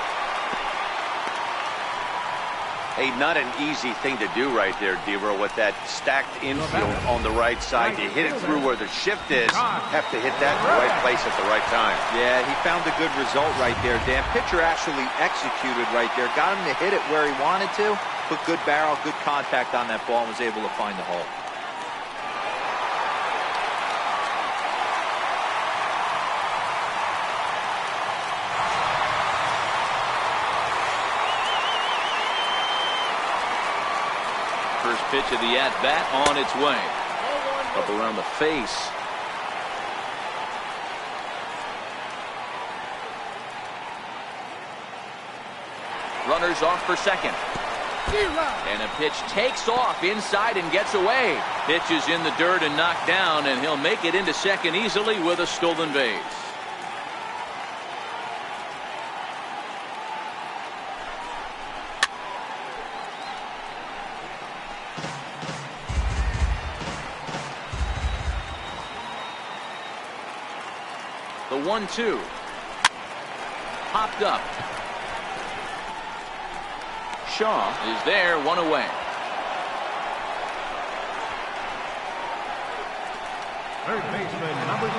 Hey, not an easy thing to do right there, Deaver, with that stacked infield on the right side. To hit it through where the shift is, have to hit that in the right place at the right time. Yeah, he found a good result right there, Dan. Pitcher actually executed right there. Got him to hit it where he wanted to. Put good barrel, good contact on that ball, and was able to find the hole. First pitch of the at-bat on its way. Up around the face. Runners off for second. And a pitch takes off inside and gets away. Pitch is in the dirt and knocked down, and he'll make it into second easily with a stolen base. The 1-2. Popped up. Shaw is there, 1 away. Third baseman, number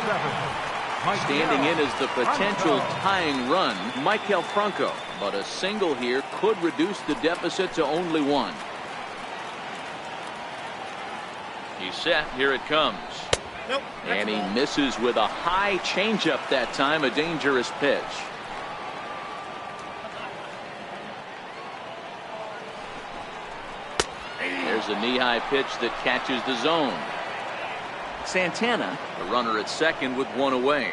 7. Standing in as the potential tying run, Michael Franco. But a single here could reduce the deficit to only 1. He's set. Here it comes. Nope, and he misses with a high changeup that time, a dangerous pitch. There's a knee-high pitch that catches the zone. Santana, the runner at second with 1 away.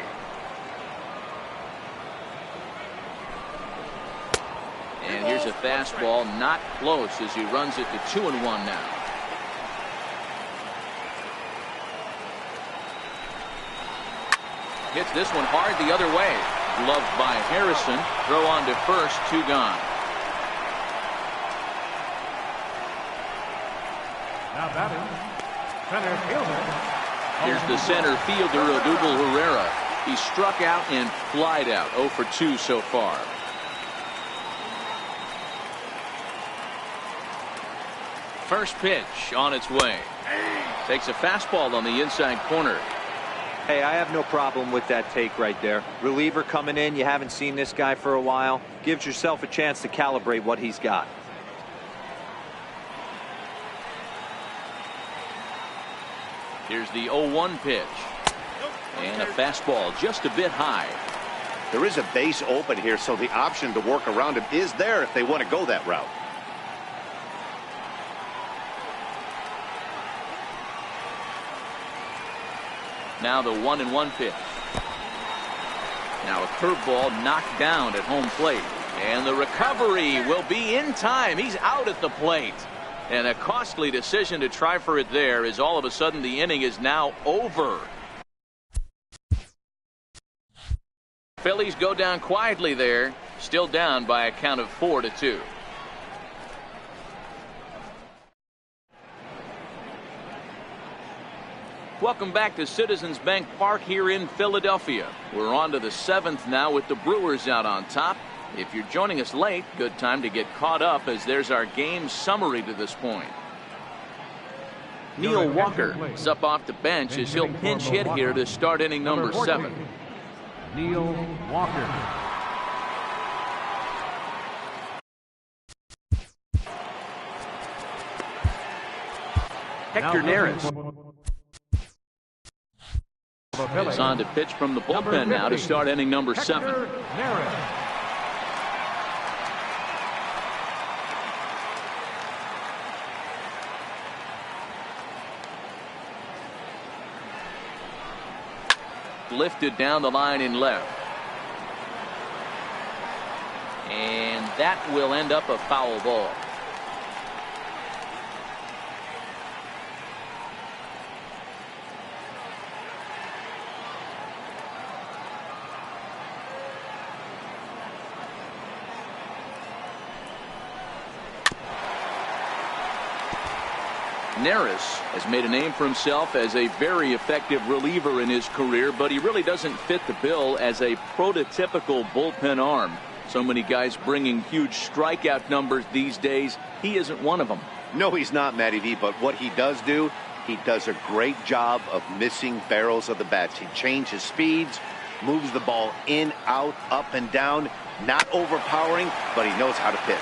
And here's a fastball, not close, as he runs it to 2-1 now. Hits this one hard the other way. Gloved by Harrison. Throw on to first. 2 gone. Now batting, center fielder. Here's the center fielder, Odubel Herrera. He struck out and flied out. 0 for 2 so far. First pitch on its way. Takes a fastball on the inside corner. Hey, I have no problem with that take right there. Reliever coming in, you haven't seen this guy for a while. Gives yourself a chance to calibrate what he's got. Here's the 0-1 pitch. And a fastball just a bit high. There is a base open here, so the option to work around him is there if they want to go that route. Now the 1-1 pitch. Now a curveball knocked down at home plate. And the recovery will be in time. He's out at the plate. And a costly decision to try for it there, as all of a sudden the inning is now over. Phillies go down quietly there. Still down by a count of 4-2. Welcome back to Citizens Bank Park here in Philadelphia. We're on to the 7th now with the Brewers out on top. If you're joining us late, good time to get caught up, as there's our game summary to this point. Neil Walker is up off the bench as he'll pinch hit here to start inning number 7. Neil Walker. Hector Neris is on to pitch from the bullpen now to start inning number 7. Lifted down the line in left. And that will end up a foul ball. Neris has made a name for himself as a very effective reliever in his career, but he really doesn't fit the bill as a prototypical bullpen arm. So many guys bringing huge strikeout numbers these days. He isn't one of them. No, he's not, Matty V, but what he does do, he does a great job of missing barrels of the bats. He changes speeds, moves the ball in, out, up, and down. Not overpowering, but he knows how to pitch.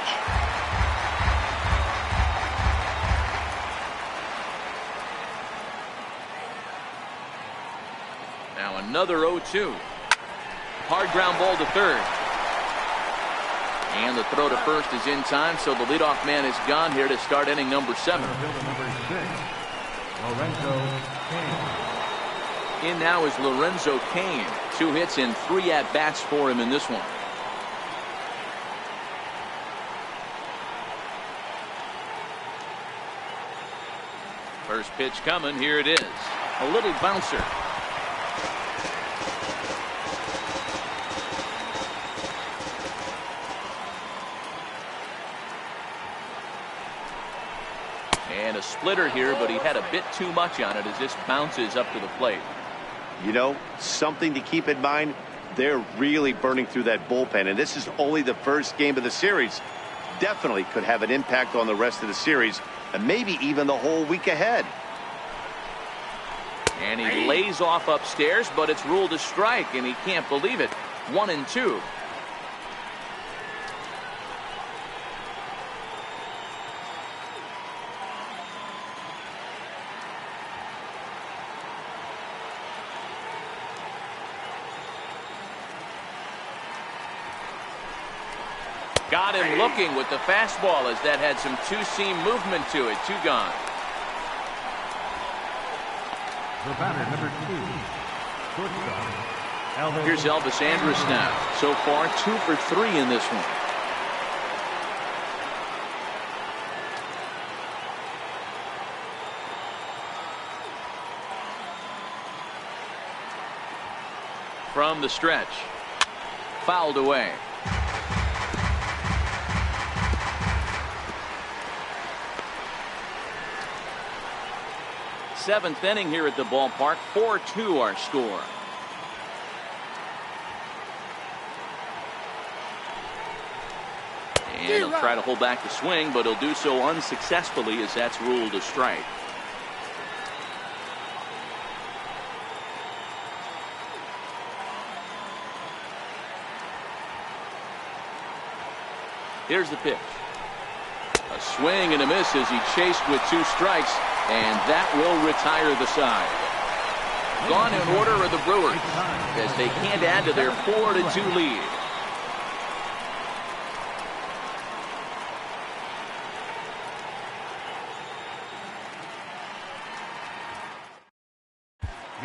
Now another 0-2. Hard ground ball to third. And the throw to first is in time, so the leadoff man is gone here to start inning number 7. In now is Lorenzo Cain. 2 hits and 3 at-bats for him in this one. First pitch coming. Here it is. A little bouncer. And a splitter here, but he had a bit too much on it as this bounces up to the plate. You know, something to keep in mind, they're really burning through that bullpen, and this is only the first game of the series. Definitely could have an impact on the rest of the series, and maybe even the whole week ahead. And he lays off upstairs, but it's ruled a strike, and he can't believe it. 1-2. Got him looking with the fastball, as that had some two-seam movement to it. 2 gone. The batter, number 2, shortstop. Here's Elvis Andrus now. So far, 2 for 3 in this one. From the stretch. fouled away. Seventh inning here at the ballpark. 4-2 our score. And he'll try to hold back the swing, but he'll do so unsuccessfully as that's ruled a strike. Here's the pitch. A swing and a miss as he chased with 2 strikes, and that will retire the side. Gone in order are the Brewers as they can't add to their 4-2 lead.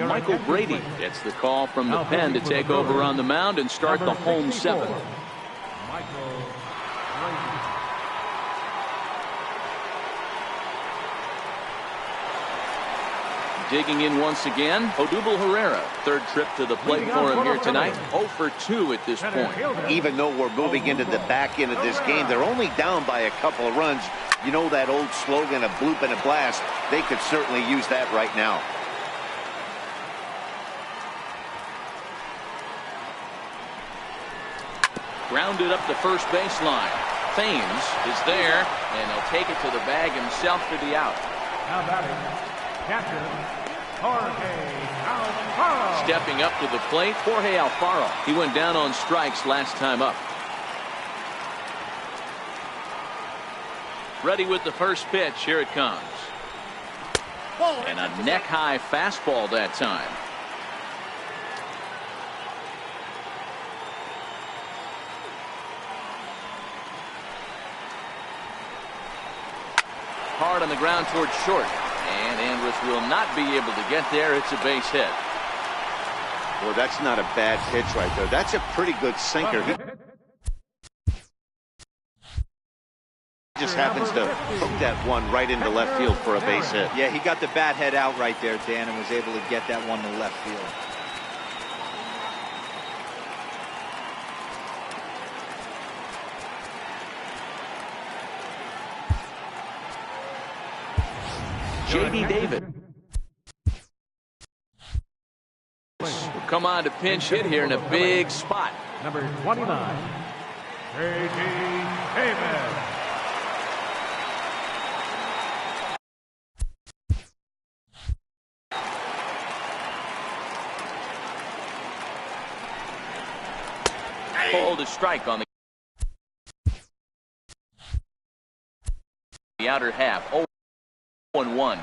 Michael Brady gets the call from the pen to take over on the mound and start the home 7th. Digging in once again, Odubel Herrera. Third trip to the plate for him here tonight. 0 for 2 at this point. Even though we're moving into the back end of this game, they're only down by a couple of runs. You know that old slogan, a bloop and a blast. They could certainly use that right now. Grounded up the first baseline. Thames is there, and he'll take it to the bag himself for the out. Now batting, catcher, Jorge Alfaro. Stepping up to the plate, Jorge Alfaro. He went down on strikes last time up. Ready with the first pitch. Here it comes. And a neck-high fastball that time. Hard on the ground towards short. And Andrus will not be able to get there. It's a base hit. Well, that's not a bad pitch right there. That's a pretty good sinker. He just happens to hook that one right into left field for a base hit. Yeah, he got the bat head out right there, Dan, and was able to get that one to left field. J.D. David will come on to pinch hit here in a big spot. Number 29, J.D. David. Called a strike on the outer half. 0-1.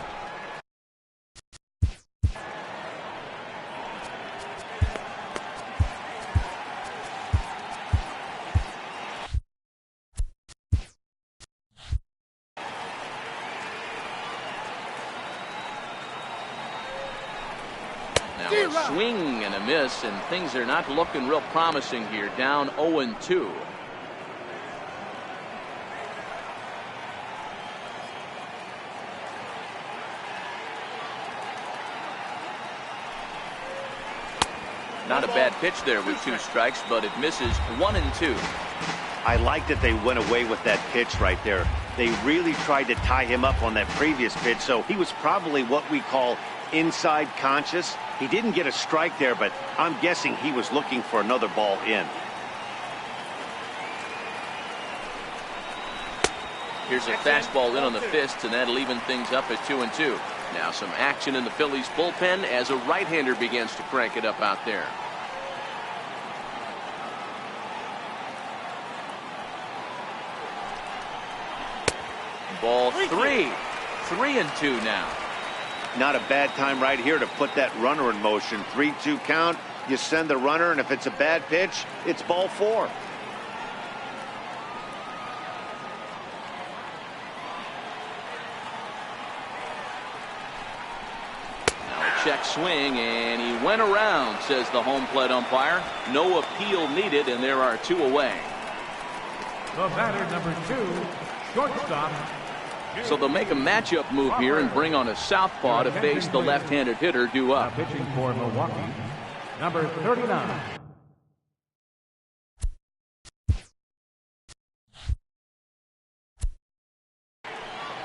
Now a swing and a miss, and things are not looking real promising here. Down 0-2. Not a bad pitch there with 2 strikes, but it misses. 1-2. I like that they went away with that pitch right there. They really tried to tie him up on that previous pitch, so he was probably what we call inside conscious. He didn't get a strike there, but I'm guessing he was looking for another ball in. Here's a fastball in on the fist, and that'll even things up at 2-2. Now some action in the Phillies bullpen as a right-hander begins to crank it up out there. Ball 3. 3-2 now. Not a bad time right here to put that runner in motion. 3-2 count. You send the runner, and if it's a bad pitch, it's ball 4. Check swing, and he went around, says the home plate umpire. No appeal needed, and there are 2 away. The batter, number 2, shortstop. So they'll make a matchup move here and bring on a southpaw to face the left-handed hitter due up. Pitching for Milwaukee, number 39,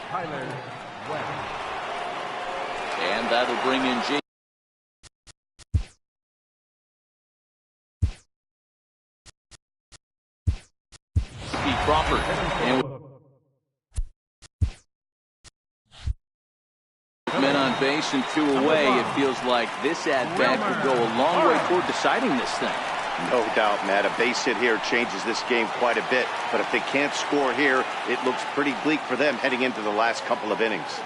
Tyler West. And that'll bring in Crawford. And men on base and 2 away. It feels like this at-bat could go a long way toward deciding this thing. No doubt, Matt. A base hit here changes this game quite a bit. But if they can't score here, it looks pretty bleak for them heading into the last couple of innings.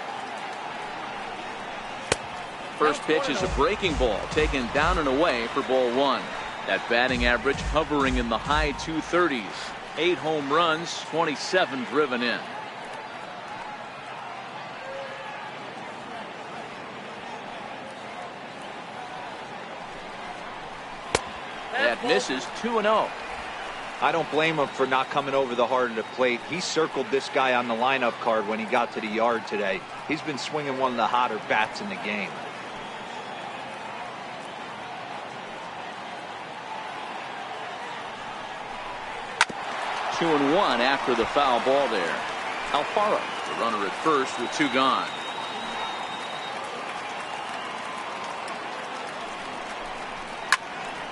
First pitch is a breaking ball taken down and away for ball 1. That batting average hovering in the high 230s. 8 home runs, 27 driven in. That misses. 2-0. I don't blame him for not coming over the heart of the plate. He circled this guy on the lineup card when he got to the yard today. He's been swinging one of the hotter bats in the game. Two and one after the foul ball there. Alfaro, the runner at first with 2 gone.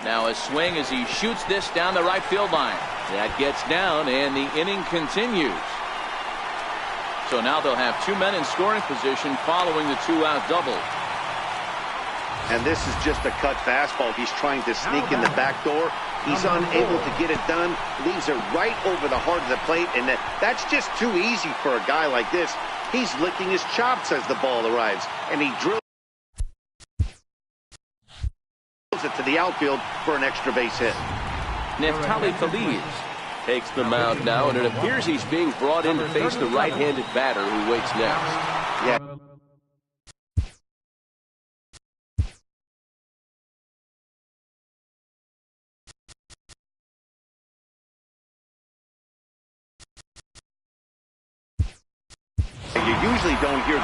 Now a swing as he shoots this down the right field line. That gets down and the inning continues. So now they'll have 2 men in scoring position following the 2-out double. And this is just a cut fastball. He's trying to sneak in the back door. He's unable to get it done. Leaves it right over the heart of the plate, and that's just too easy for a guy like this. He's licking his chops as the ball arrives, and he drills it to the outfield for an extra base hit. Neftali Phillies takes the mound now, and it appears he's being brought in to face the right-handed batter who waits next. Yeah. You usually don't hear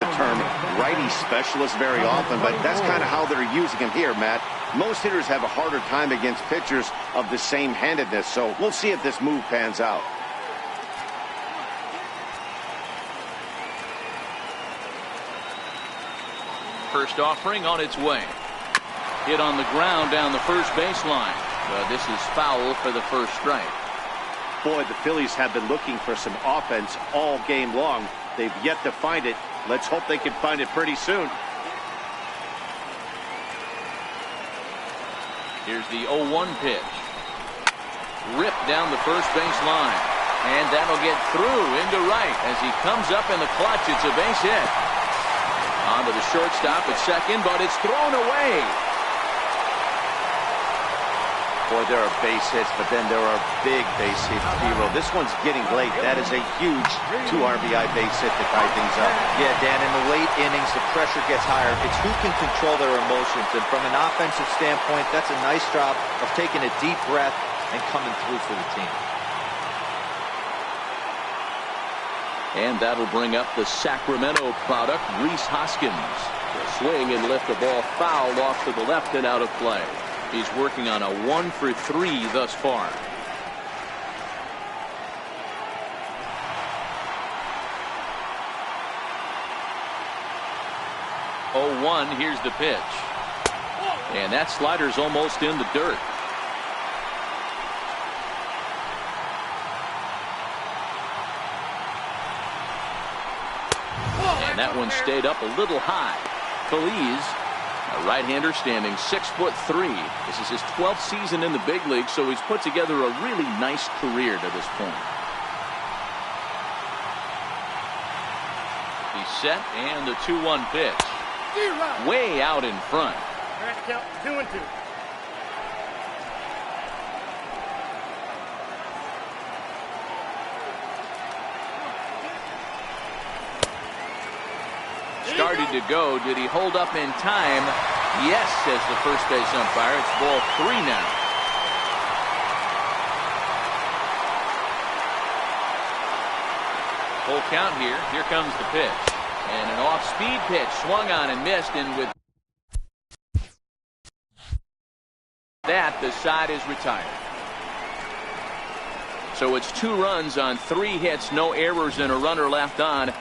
the term righty specialist very often, but that's kind of how they're using him here, Matt. Most hitters have a harder time against pitchers of the same handedness, so we'll see if this move pans out. First offering on its way. Hit on the ground down the first baseline. This is foul for the first strike. Boy, the Phillies have been looking for some offense all game long. They've yet to find it. Let's hope they can find it pretty soon. Here's the 0-1 pitch. Ripped down the first base line. And that'll get through into right as he comes up in the clutch. It's a base hit. On to the shortstop at second, but it's thrown away. Boy, there are base hits, but then there are big base hits, Hero. This one's getting late. That is a huge 2 RBI base hit to tie things up. Yeah, Dan, in the late innings, the pressure gets higher. It's who can control their emotions. And from an offensive standpoint, that's a nice job of taking a deep breath and coming through for the team. And that'll bring up the Sacramento product, Rhys Hoskins. The swing and lift the ball foul off to the left and out of play. He's working on a 1-for-3 thus far. Oh, 1, here's the pitch. And that slider's almost in the dirt. And that one stayed up a little high. Phillies, a right-hander standing 6'3". This is his 12th season in the big league, so he's put together a really nice career to this point. He's set, and the 2-1 pitch. Way out in front. Count 2-2. Started to go. Did he hold up in time? Yes, says the first base umpire. It's ball 3 now. Full count here. Here comes the pitch. And an off-speed pitch swung on and missed. And with that, the side is retired. So it's 2 runs on 3 hits, no errors, and a runner left on.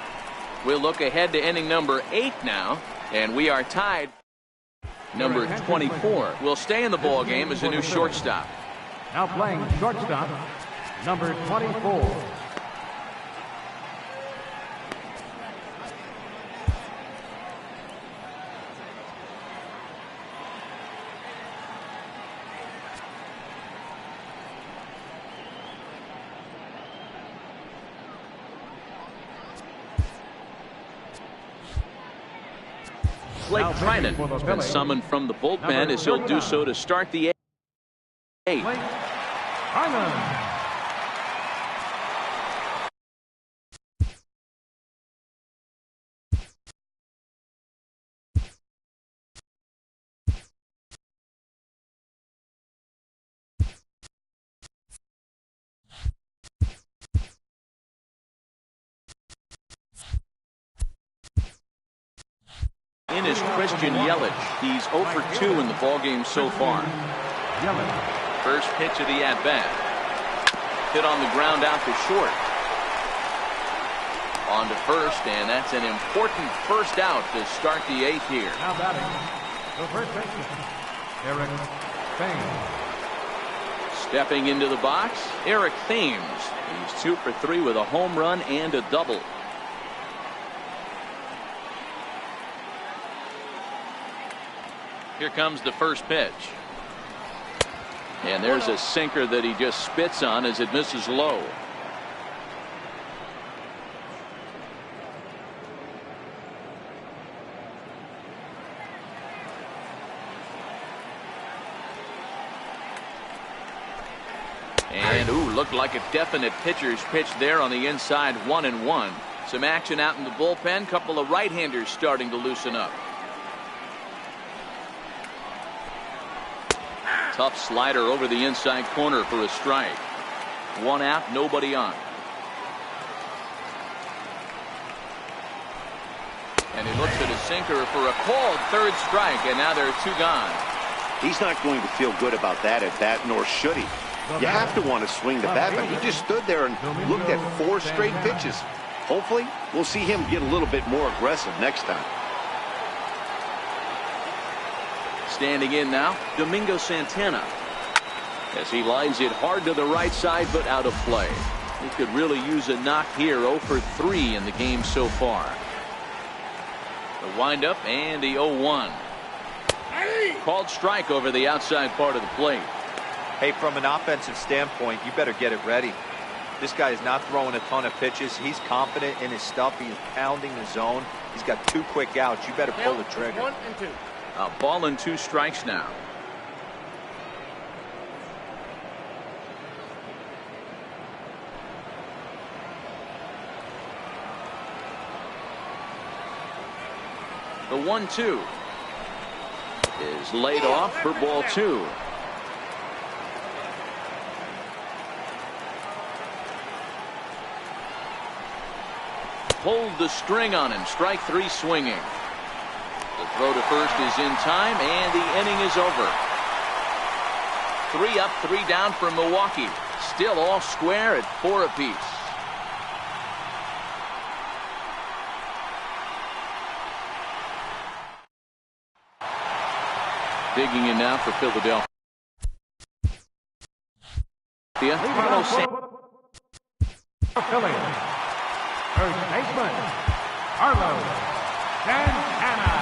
We'll look ahead to inning number 8 now, and we are tied. Number 24 will stay in the ball game as a new shortstop. Now playing shortstop, number 24. Blake Trinan has been summoned from the bullpen as he'll do so to start the 8th. Blake Trinan. In is Christian Yelich. He's 0 for 2 in the ballgame so far. First pitch of the at-bat. Hit on the ground out to short. On to first, and that's an important first out to start the 8th here. Now batting, the first baseman, Eric Thames. Stepping into the box, Eric Thames. He's 2 for 3 with a home run and a double. Here comes the first pitch. And there's a sinker that he just spits on as it misses low. And looked like a definite pitcher's pitch there on the inside, 1-1. Some action out in the bullpen. Couple of right-handers starting to loosen up. Tough slider over the inside corner for a strike. 1 out, nobody on. And he looks at a sinker for a called 3rd strike, and now there are 2 gone. He's not going to feel good about that at bat, nor should he. You have to want to swing the bat, but he just stood there and looked at 4 straight pitches. Hopefully, we'll see him get a little bit more aggressive next time. Standing in now, Domingo Santana. As he lines it hard to the right side, but out of play. He could really use a knock here. 0 for 3 in the game so far. The windup and the 0-1. Called strike over the outside part of the plate. Hey, from an offensive standpoint, you better get it ready. This guy is not throwing a ton of pitches. He's confident in his stuff. He's pounding the zone. He's got 2 quick outs. You better pull the trigger. 1 and 2. A ball and 2 strikes now. The 1-2 is laid off for ball 2. Pulled the string on him. Strike 3 swinging. The throw to first is in time, and the inning is over. 3 up, 3 down for Milwaukee. Still all square at 4 apiece. Digging in now for Philadelphia. Phillies. First baseman, Carlos Santana.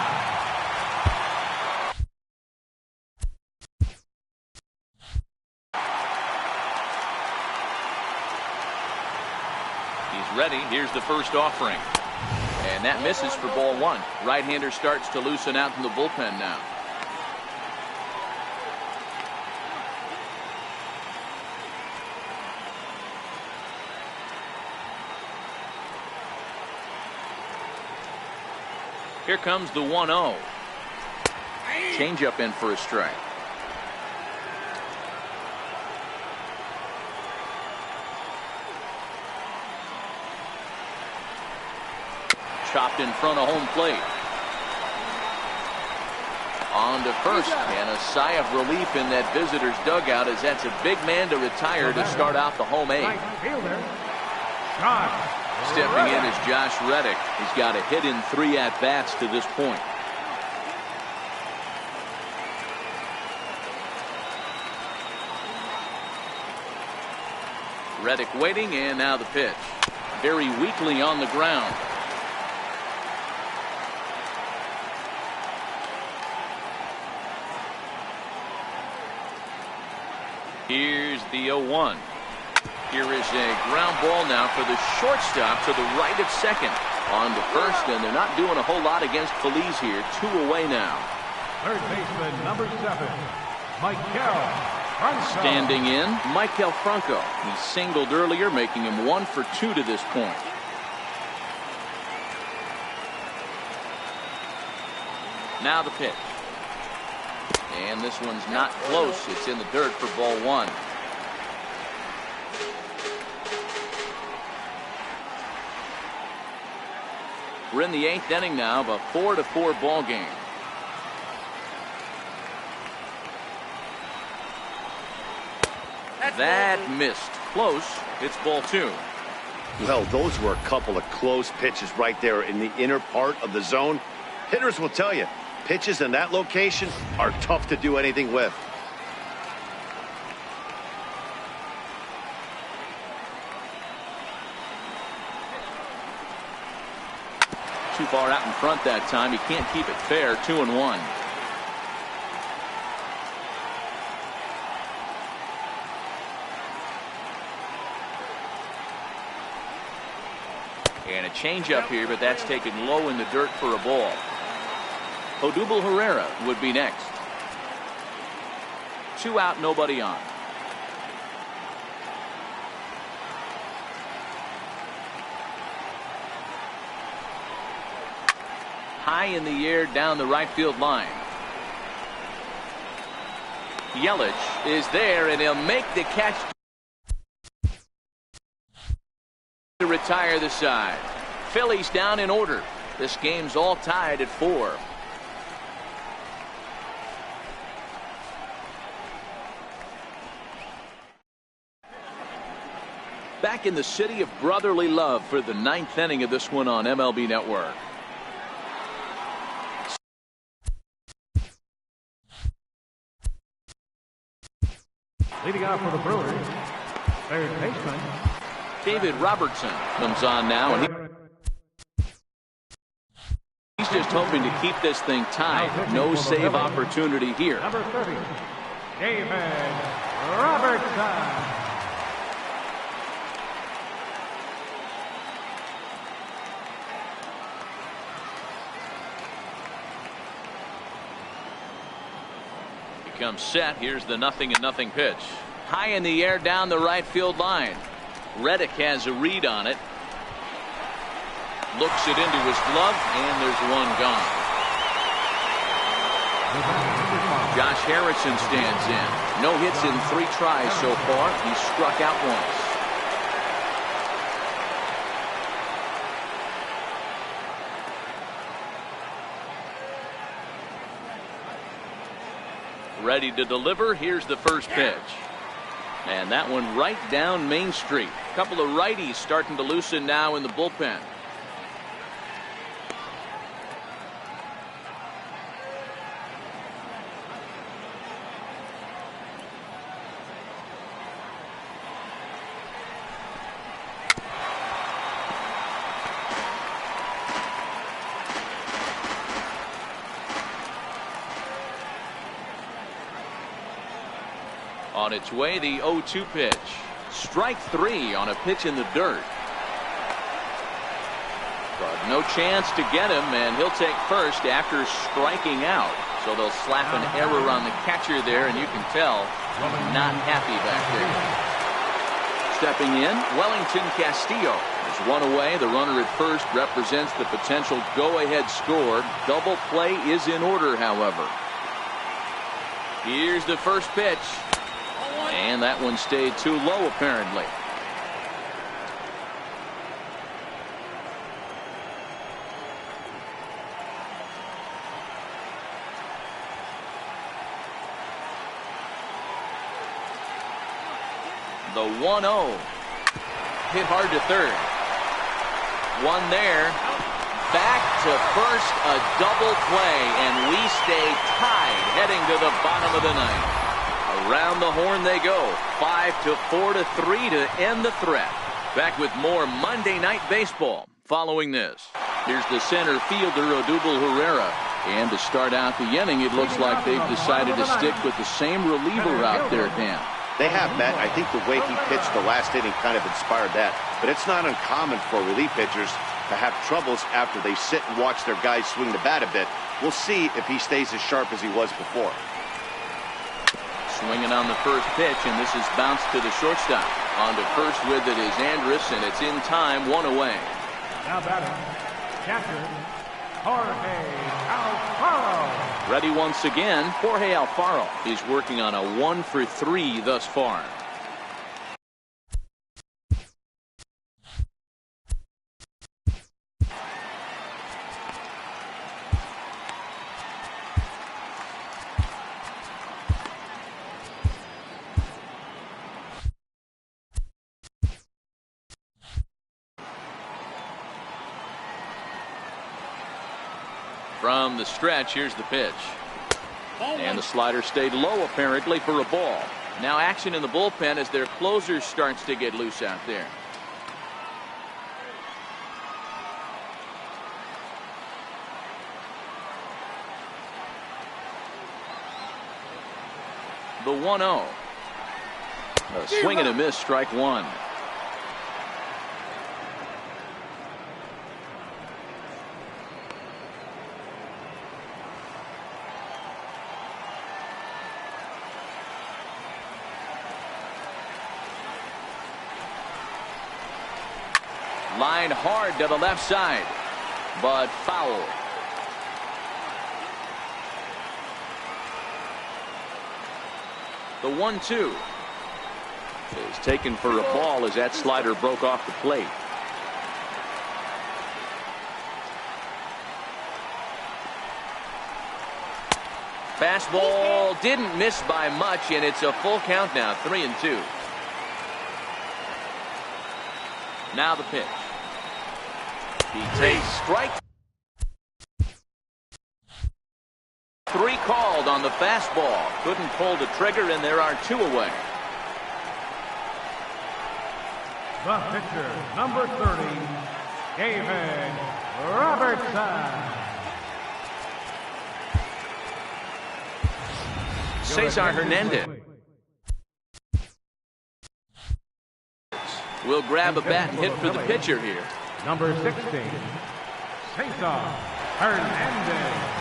He's ready. Here's the first offering. And that misses for ball 1. Right-hander starts to loosen out in the bullpen now. Here comes the 1-0. Changeup in for a strike. Chopped in front of home plate. On to first, and a sigh of relief in that visitor's dugout, as that's a big man to retire to start out the home eighth. Stepping in is Josh Reddick. He's got a hit in 3 at-bats to this point. Reddick waiting, and now the pitch. Very weakly on the ground. Here's the 0-1. Here is a ground ball now for the shortstop to the right of second. On to first, and they're not doing a whole lot against Phillies here. 2 away now. Third baseman, number 7, Michael Franco. Standing in, Michael Franco. He singled earlier, making him 1 for 2 to this point. Now the pitch. And this one's not close. It's in the dirt for ball 1. We're in the 8th inning now of a 4-4 ball game. That missed. Close. It's ball 2. Well, those were a couple of close pitches right there in the inner part of the zone. Hitters will tell you, pitches in that location are tough to do anything with. Too far out in front that time. He can't keep it fair. 2-1. And a changeup here, but that's taken low in the dirt for a ball. Odubel Herrera would be next. 2 out, nobody on. High in the air down the right field line. Yelich is there, and he'll make the catch to retire the side. Phillies down in order. This game's all tied at 4. Back in the city of brotherly love for the 9th inning of this one on MLB Network. Leading off for the Brewers, third baseman David Robertson comes on now, and he's just hoping to keep this thing tied. No save opportunity here. Number 30, David Robertson. Comes set. Here's the 0-0 pitch. High in the air down the right field line. Reddick has a read on it. Looks it into his glove, and there's one gone. Josh Harrison stands in. No hits in 3 tries so far. He struck out once. Ready to deliver. Here's the first pitch. And that one right down Main Street. A couple of righties starting to loosen now in the bullpen. On its way, the 0-2 pitch. Strike 3 on a pitch in the dirt. But no chance to get him, and he'll take first after striking out. So they'll slap an error on the catcher there, and you can tell not happy back there. Stepping in, Wellington Castillo. There's one away. The runner at first represents the potential go-ahead score. Double play is in order, however. Here's the first pitch. And that one stayed too low, apparently. The 1-0. Hit hard to third. One there. Back to first, a double play, and we stay tied heading to the bottom of the ninth. Around the horn they go. 5-4 to 3 to end the threat. Back with more Monday Night Baseball following this. Here's the center fielder, Odubel Herrera. And to start out the inning, it looks like they've decided to stick with the same reliever out there, Dan. They have, Matt. I think the way he pitched the last inning kind of inspired that. But it's not uncommon for relief pitchers to have troubles after they sit and watch their guys swing the bat a bit. We'll see if he stays as sharp as he was before. Swinging on the first pitch, and this is bounced to the shortstop. On to first with it is Andrus, and it's in time, one away. Now batting, catcher, Jorge Alfaro. Ready once again, Jorge Alfaro is working on a 1-for-3 thus far. From the stretch, here's the pitch. And the slider stayed low, apparently, for a ball. Now action in the bullpen as their closer starts to get loose out there. The 1-0. A swing and a miss, strike one. Line hard to the left side, but foul. The 1-2 is taken for a ball as that slider broke off the plate. Fastball didn't miss by much, and it's a full count now, 3-2. Now the pitch. He takes strike three called on the fastball. Couldn't pull the trigger, and there are two away. The pitcher, number 30, David Robertson. Cesar Hernandez will grab a bat and hit for the pitcher here. Number 16, Cesar Hernandez.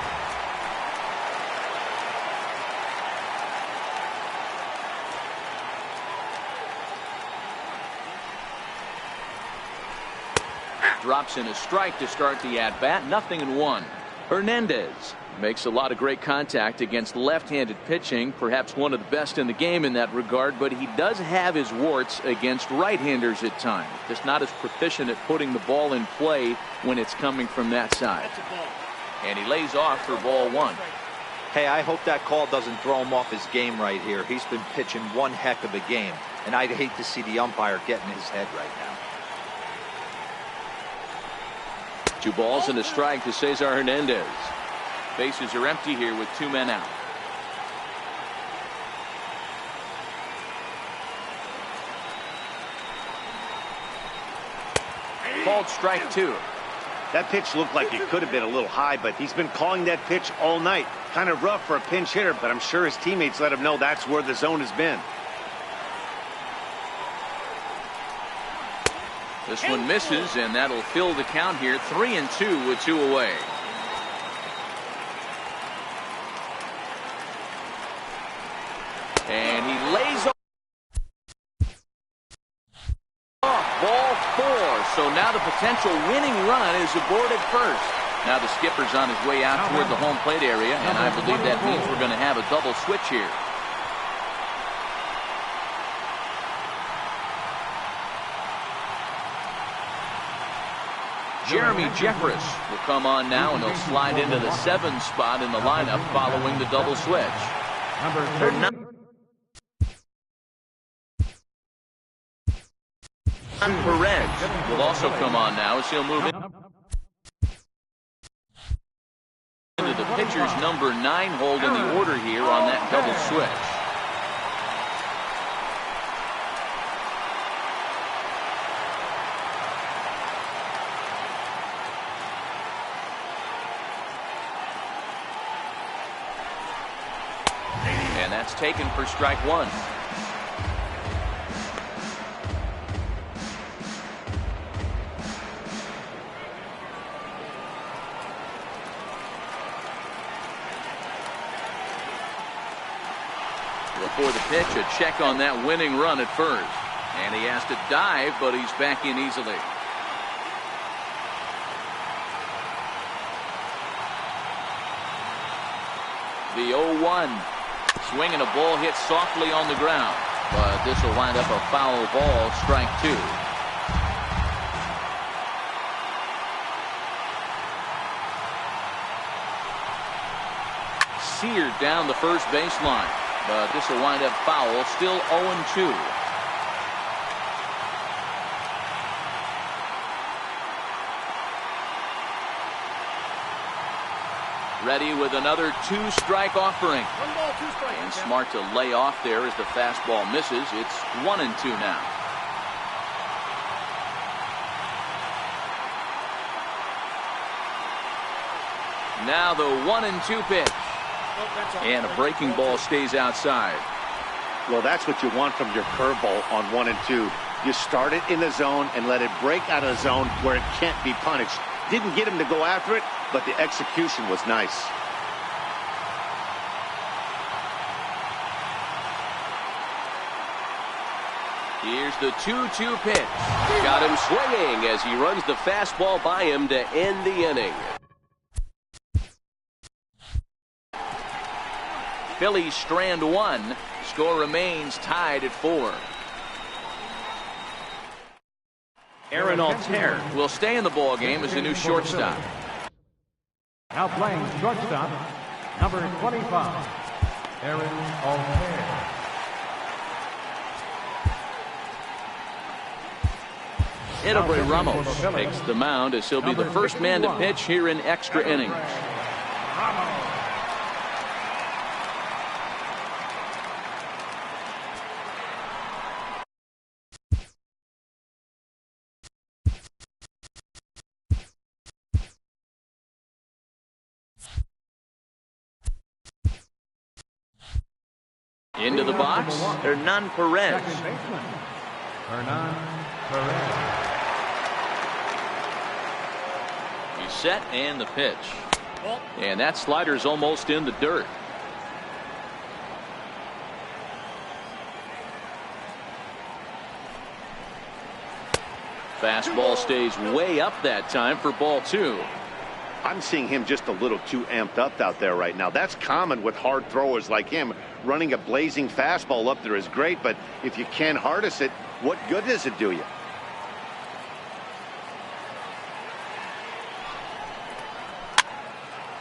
Drops in a strike to start the at-bat. 0-1. Hernandez makes a lot of great contact against left-handed pitching, perhaps one of the best in the game in that regard, but he does have his warts against right-handers at times. Just not as proficient at putting the ball in play when it's coming from that side. And he lays off for ball one. Hey, I hope that call doesn't throw him off his game right here. He's been pitching one heck of a game, and I'd hate to see the umpire get in his head right now. 2 balls and a strike to Cesar Hernandez. Bases are empty here with 2 men out. Called strike 2. That pitch looked like it could have been a little high, but he's been calling that pitch all night. Kind of rough for a pinch hitter, but I'm sure his teammates let him know that's where the zone has been. This one misses, and that'll fill the count here. 3-2 with 2 away. And he lays off. Ball 4. So now the potential winning run is aborted first. Now the skipper's on his way out toward the home plate area, and I believe that means we're going to have a double switch here. Jeremy Jeffress will come on now, and he'll slide into the 7 spot in the lineup following the double switch. Number 30. Perez will also come on now as he'll move into the pitcher's number 9 hold in the order here on that double switch. And that's taken for strike 1. Before the pitch, a check on that winning run at first. And he has to dive, but he's back in easily. The 0-1. Swinging a ball hit softly on the ground. But this will wind up a foul ball, strike 2. Seared down the first baseline. But this will wind up foul, still 0-2. Ready with another 2-strike offering. 1 ball, 2 strikes. And smart to lay off there as the fastball misses. It's 1-2 now. Now the 1-2 pitch. And a breaking ball stays outside. Well, that's what you want from your curveball on 1 and 2. You start it in the zone and let it break out of the zone where it can't be punished. Didn't get him to go after it, but the execution was nice. Here's the 2-2 pitch. Got him swinging as he runs the fastball by him to end the inning. Phillies strand 1. Score remains tied at 4. Aaron Altair will stay in the ball game as the new shortstop. Now playing shortstop, number 25, Aaron Altair. Edebray Ramos takes the mound as he'll be the first man to pitch here in extra innings. Into the box, Hernan Perez. Second baseman, Hernan Perez. He's set and the pitch. And that slider's almost in the dirt. Fastball stays way up that time for ball 2. I'm seeing him just a little too amped up out there right now. That's common with hard throwers like him. Running a blazing fastball up there is great, but if you can't harness it, what good does it do you?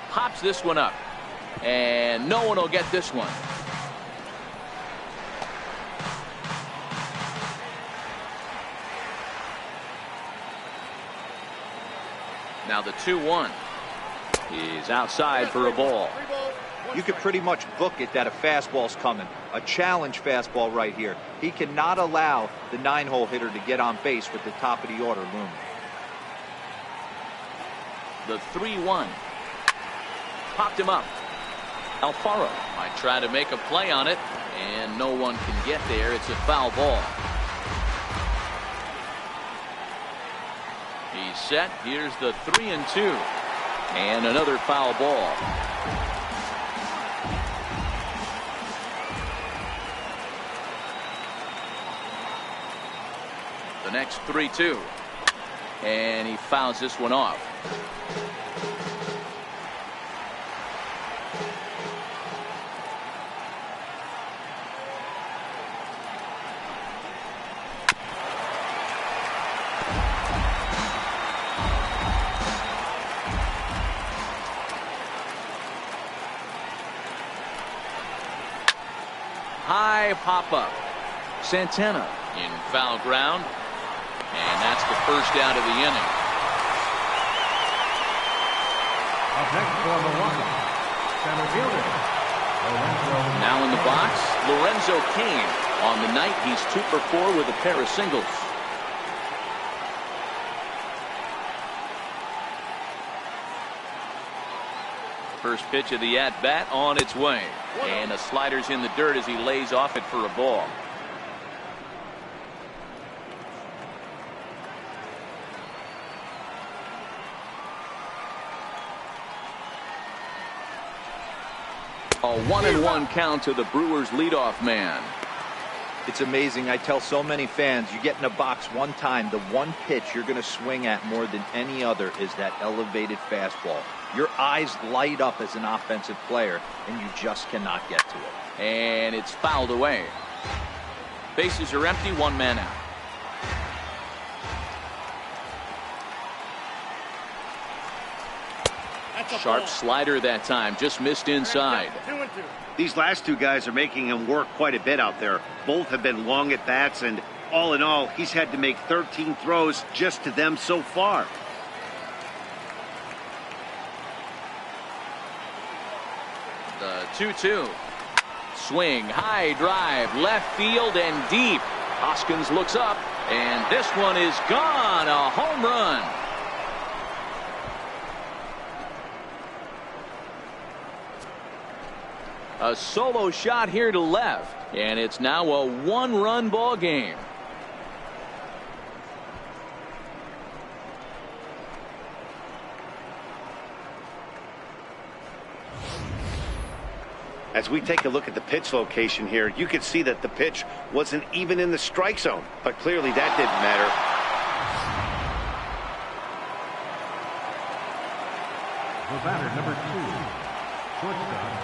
Pops this one up. And no one will get this one. Now the 2-1. He's outside for a ball. You could pretty much book it that a fastball's coming. A challenge fastball right here. He cannot allow the 9-hole hitter to get on base with the top of the order looming. The 3-1. Popped him up. Alfaro might try to make a play on it, and no one can get there. It's a foul ball. He's set. Here's the 3-2. And another foul ball. The next 3-2. And he fouls this one off. High pop up. Santana in foul ground. the first out of the inning. Up next for Milwaukee, center fielder, Lorenzo. Now in the box, Lorenzo Cain. On the night, he's 2 for 4 with a pair of singles. First pitch of the at-bat on its way. And the slider's in the dirt as he lays off it for a ball. A 1-1 count to the Brewers leadoff man. It's amazing. I tell so many fans, you get in a box one time, the one pitch you're going to swing at more than any other is that elevated fastball. Your eyes light up as an offensive player, and you just cannot get to it. And it's fouled away. Bases are empty, 1 man out. Sharp slider that time, just missed inside. 2-2. These last 2 guys are making him work quite a bit out there. Both have been long at bats, and all in all, he's had to make 13 throws just to them so far. The 2-2. Swing, high drive, left field and deep. Hoskins looks up, and this one is gone. A home run. A solo shot here to left, and it's now a 1-run ball game. As we take a look at the pitch location here, you can see that the pitch wasn't even in the strike zone, but clearly that didn't matter. The batter, number 2, shortstop,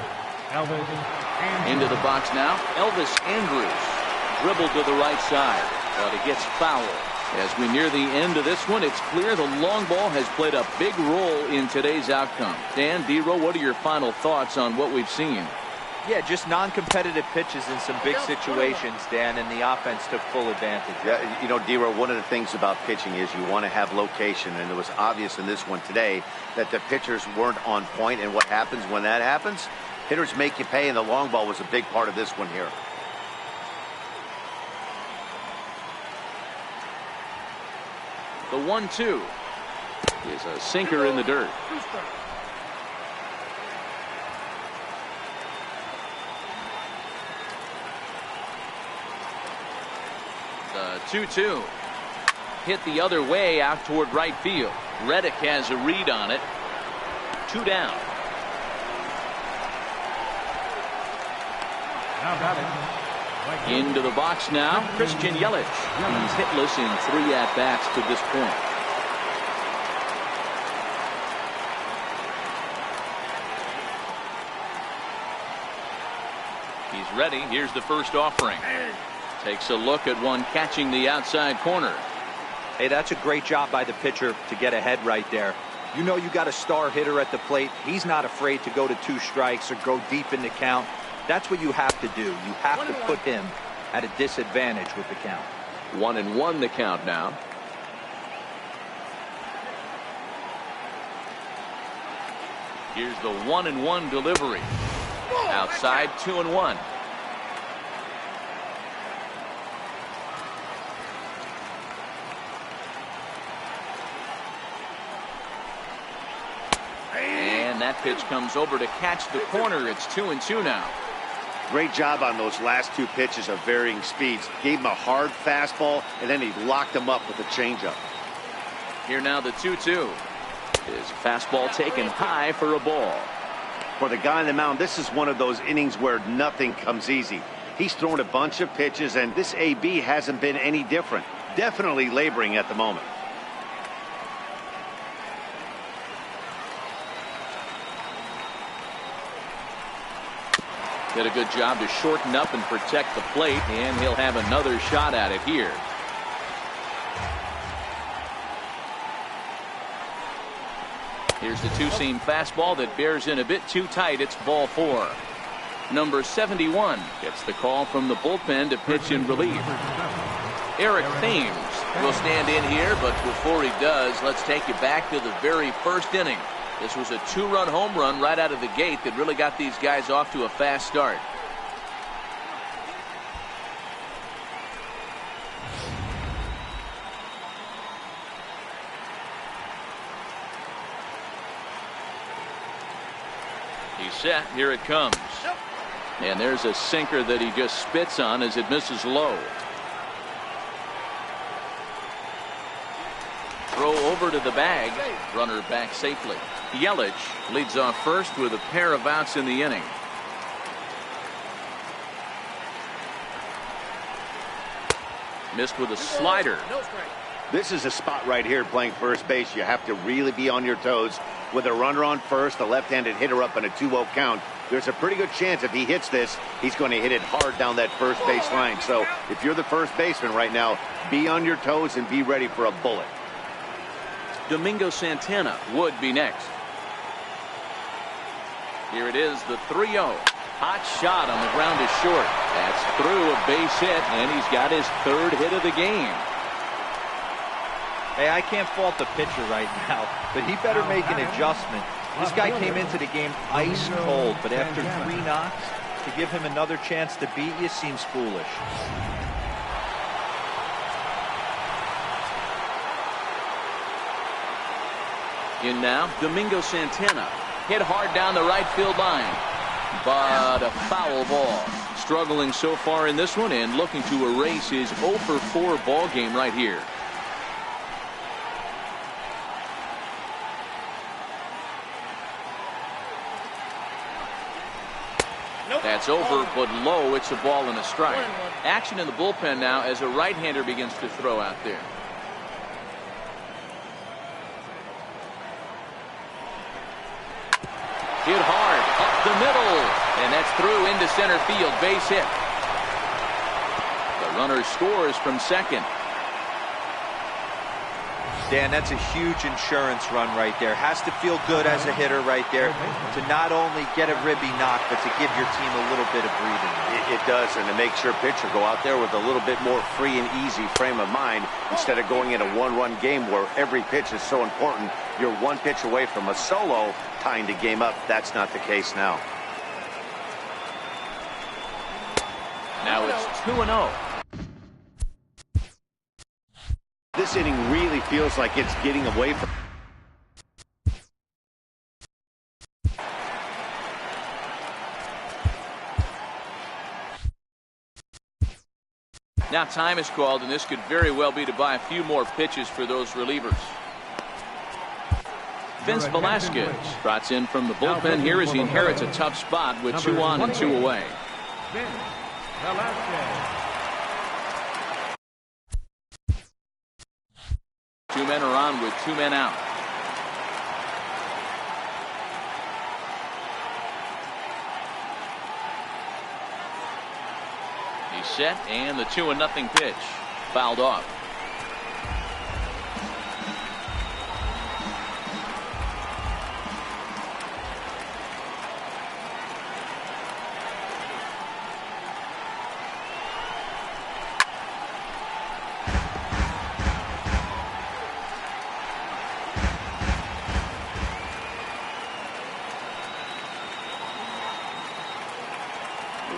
Elvis. Into the box now, Elvis Andrews. Dribbled to the right side, but it gets fouled. As we near the end of this one, it's clear the long ball has played a big role in today's outcome. Dan, D-Row, what are your final thoughts on what we've seen? Yeah, just non-competitive pitches in some big situations, Dan, and the offense took full advantage. Yeah, you know, D-Row, one of the things about pitching is you want to have location, and it was obvious in this one today that the pitchers weren't on point, and what happens when that happens? Hitters make you pay, and the long ball was a big part of this one here. The 1-2 is a sinker in the dirt. 2 strikes. The 2-2 hit the other way out toward right field. Reddick has a read on it. 2 down. Now batting, Into the box now, Christian Yelich. He's hitless in 3 at-bats to this point. He's ready. Here's the first offering. Takes a look at one catching the outside corner. Hey, that's a great job by the pitcher to get ahead right there. You know you got a star hitter at the plate. He's not afraid to go to 2 strikes or go deep in the count. That's what you have to do. You have to put him at a disadvantage with the count. 1-1 the count now. Here's the 1-1 delivery. Outside, 2-1. And that pitch comes over to catch the corner. It's 2-2 now. Great job on those last 2 pitches of varying speeds. Gave him a hard fastball, and then he locked him up with a changeup. Here now the 2-2. His fastball taken high for a ball. For the guy on the mound, this is one of those innings where nothing comes easy. He's thrown a bunch of pitches, and this AB hasn't been any different. Definitely laboring at the moment. Did a good job to shorten up and protect the plate, and he'll have another shot at it here. Here's the 2-seam fastball that bears in a bit too tight. It's ball 4. Number 71 gets the call from the bullpen to pitch in relief. Eric Thames will stand in here, but before he does, let's take you back to the very first inning. This was a 2-run home run right out of the gate that really got these guys off to a fast start. He's set. Here it comes. And there's a sinker that he just spits on as it misses low. Throw over to the bag. Runner back safely. Yelich leads off first with a pair of outs in the inning. Missed with a slider. This is a spot right here playing first base. You have to really be on your toes. With a runner on first, a left-handed hitter up in a 2-0 count, there's a pretty good chance if he hits this, he's going to hit it hard down that first base line. So if you're the first baseman right now, be on your toes and be ready for a bullet. Domingo Santana would be next. Here it is, the 3-0. Hot shot on the ground is short. That's through a base hit, and he's got his 3rd hit of the game. Hey, I can't fault the pitcher right now, but he better make an adjustment. This guy came into the game ice cold, but after 3 knocks, to give him another chance to beat you seems foolish. In now, Domingo Santana. Hit hard down the right field line, but a foul ball. Struggling so far in this one and looking to erase his 0 for 4 ball game right here. That's over, but low. It's a ball and a strike. Action in the bullpen now as a right-hander begins to throw out there. Hit hard up the middle, and that's through into center field. Base hit. The runner scores from second. Dan, that's a huge insurance run right there. Has to feel good as a hitter right there to not only get a ribby knock, but to give your team a little bit of breathing. It does, and it makes your pitcher go out there with a little bit more free and easy frame of mind instead of going in a 1-run game where every pitch is so important. You're 1 pitch away from a solo tying the game up. That's not the case now. Now it's 2-0. This inning really feels like it's getting away from. Now time is called, and this could very well be to buy a few more pitches for those relievers. Vince Velasquez trots in from the bullpen here as he inherits a tough spot with 2 on and 2 away. Vince Velasquez. 2 men are on with 2 men out. He's set, and the 2-0 pitch fouled off.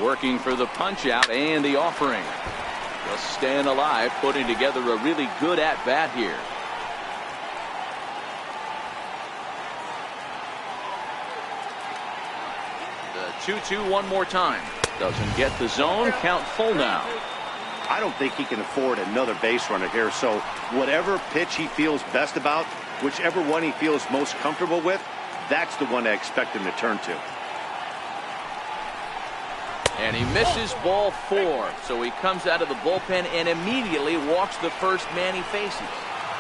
Working for the punch out and the offering. Just staying alive, putting together a really good at-bat here. The 2-2 one more time. Doesn't get the zone. Count full now. I don't think he can afford another base runner here, so whatever pitch he feels best about, whichever one he feels most comfortable with, that's the one I expect him to turn to. And he misses ball 4. So he comes out of the bullpen and immediately walks the first man he faces.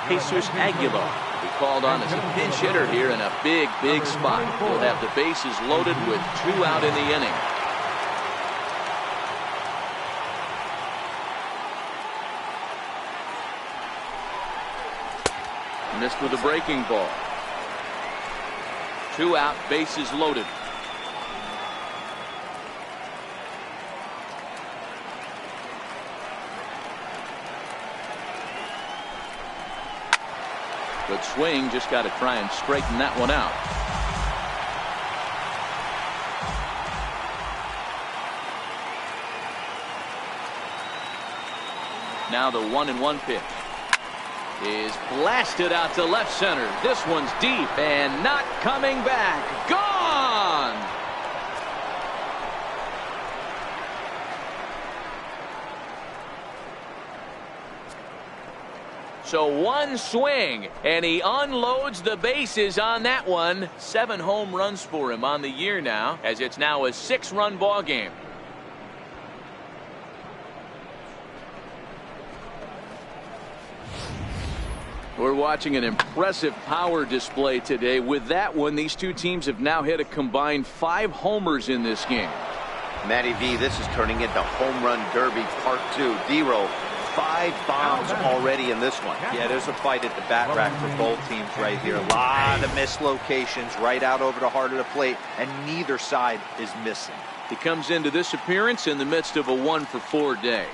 Jesus Aguilar will be called on as a pinch hitter here in a big, big spot. He'll have the bases loaded with 2 out in the inning. Missed with a breaking ball. 2 out, bases loaded. Good swing, just got to try and straighten that one out. Now the 1-1 pitch is blasted out to left center. This one's deep and not coming back. Gone! So one swing, and he unloads the bases on that one. 7 home runs for him on the year now, as it's now a 6-run ball game. We're watching an impressive power display today. With that one, these two teams have now hit a combined 5 homers in this game. Matty V, this is turning into home run derby part 2. D-Row, 5 bombs already in this one. Yeah, there's a fight at the bat rack for both teams right here. A lot of mislocations right out over the heart of the plate, and neither side is missing. He comes into this appearance in the midst of a 1-for-4 day.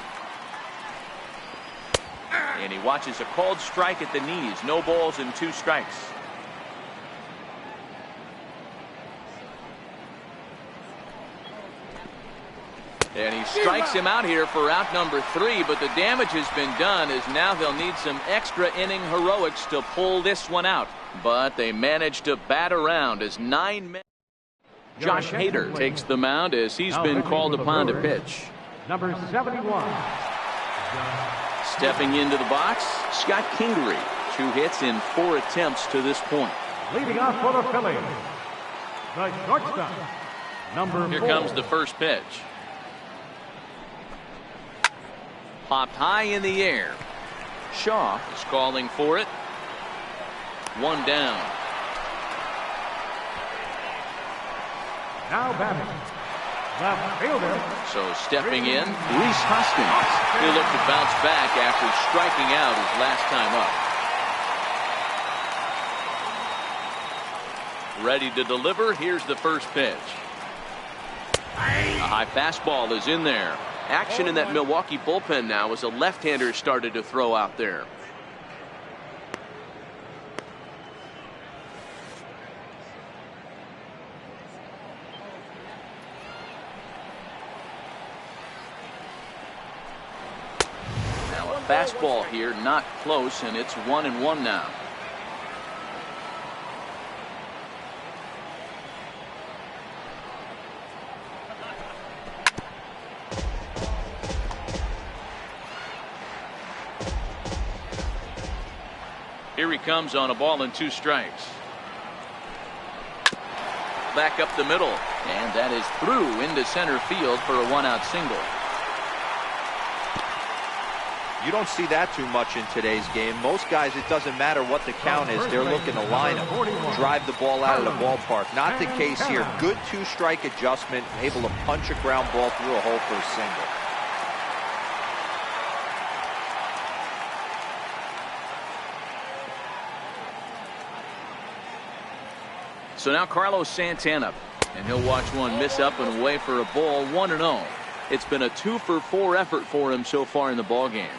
And he watches a called strike at the knees. No balls and 2 strikes. And he strikes him out here for out number 3, but the damage has been done, as now they'll need some extra inning heroics to pull this one out. But they managed to bat around as 9 men. Josh Hader takes the mound as he's been called upon to pitch. Number 71. Stepping into the box, Scott Kingery. 2 hits in 4 attempts to this point. Leading off for the Phillies, the shortstop, number 4. Here comes the first pitch. Popped high in the air. Shaw is calling for it. 1 down. Now batting, left fielder. So stepping in, Rhys Hoskins. He'll look to bounce back after striking out his last time up. Ready to deliver. Here's the first pitch. A high fastball is in there. Action in that Milwaukee bullpen now as a left-hander started to throw out there. Now a fastball here, not close, and it's 1-1 now. Here he comes on a ball and 2 strikes. Back up the middle, and that is through into center field for a 1-out single. You don't see that too much in today's game. Most guys, it doesn't matter what the count is, they're looking to line up, drive the ball out of the ballpark. Not the case here. Good 2-strike adjustment, able to punch a ground ball through a hole for a single. So now Carlos Santana, and he'll watch one miss up and away for a ball. 1-0. It's been a 2-for-4 effort for him so far in the ball game.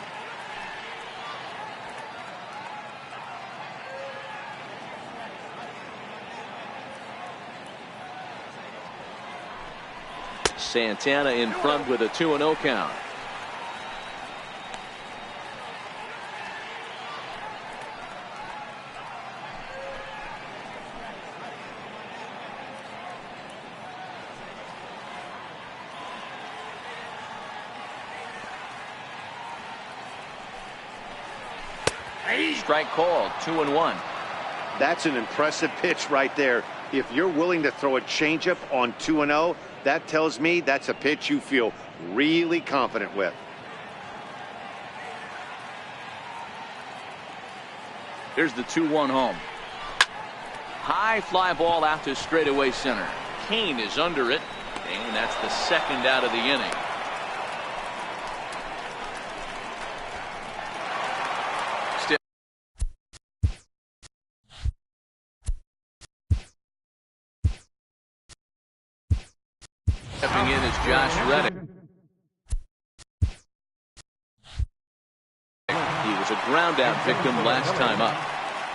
Santana in front with a 2-0 count. Strike called, 2-1. That's an impressive pitch right there. If you're willing to throw a changeup on 2-0, that tells me that's a pitch you feel really confident with. Here's the 2-1 home. High fly ball out to straightaway center. Kane is under it, and that's the 2nd out of the inning. Stepping in is Josh Reddick. He was a ground out victim last time up.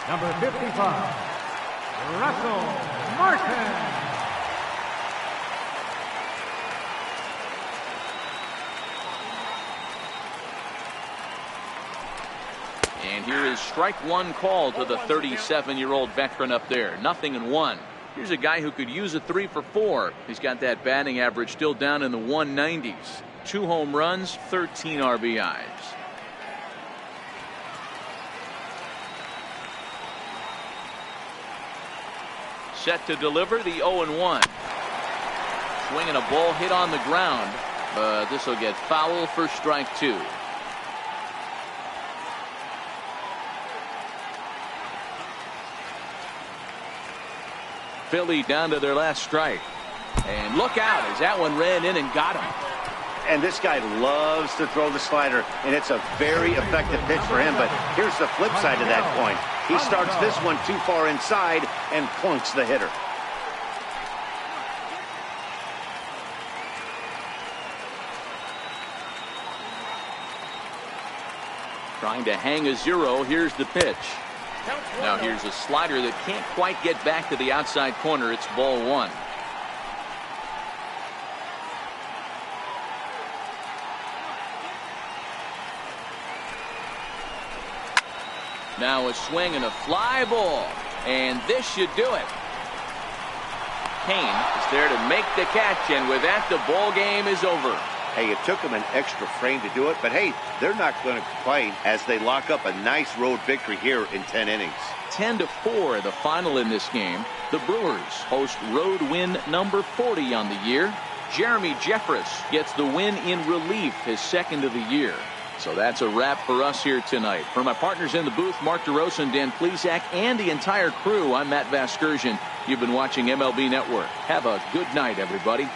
Number 55, Russell Martin. And here is strike one call to the 37-year-old veteran up there. 0-1. Here's a guy who could use a 3 for 4. He's got that batting average still down in the 190s. 2 home runs, 13 RBIs. Set to deliver the 0-1. Swinging a ball hit on the ground, but this will get foul for strike 2. Philly down to their last strike. And look out as that one ran in and got him. And this guy loves to throw the slider, and it's a very effective pitch for him. But here's the flip side of that coin. He starts this one too far inside and plunks the hitter. Trying to hang a 0. Here's the pitch. Now here's a slider that can't quite get back to the outside corner. It's ball 1. Now a swing and a fly ball. And this should do it. Kane is there to make the catch, and with that, the ball game is over. Hey, it took them an extra frame to do it, but hey, they're not going to complain as they lock up a nice road victory here in 10 innings. 10-4 the final in this game. The Brewers host road win number 40 on the year. Jeremy Jeffress gets the win in relief, his second of the year. So that's a wrap for us here tonight. For my partners in the booth, Mark DeRosa and Dan Plesac, and the entire crew, I'm Matt Vasgersian. You've been watching MLB Network. Have a good night, everybody.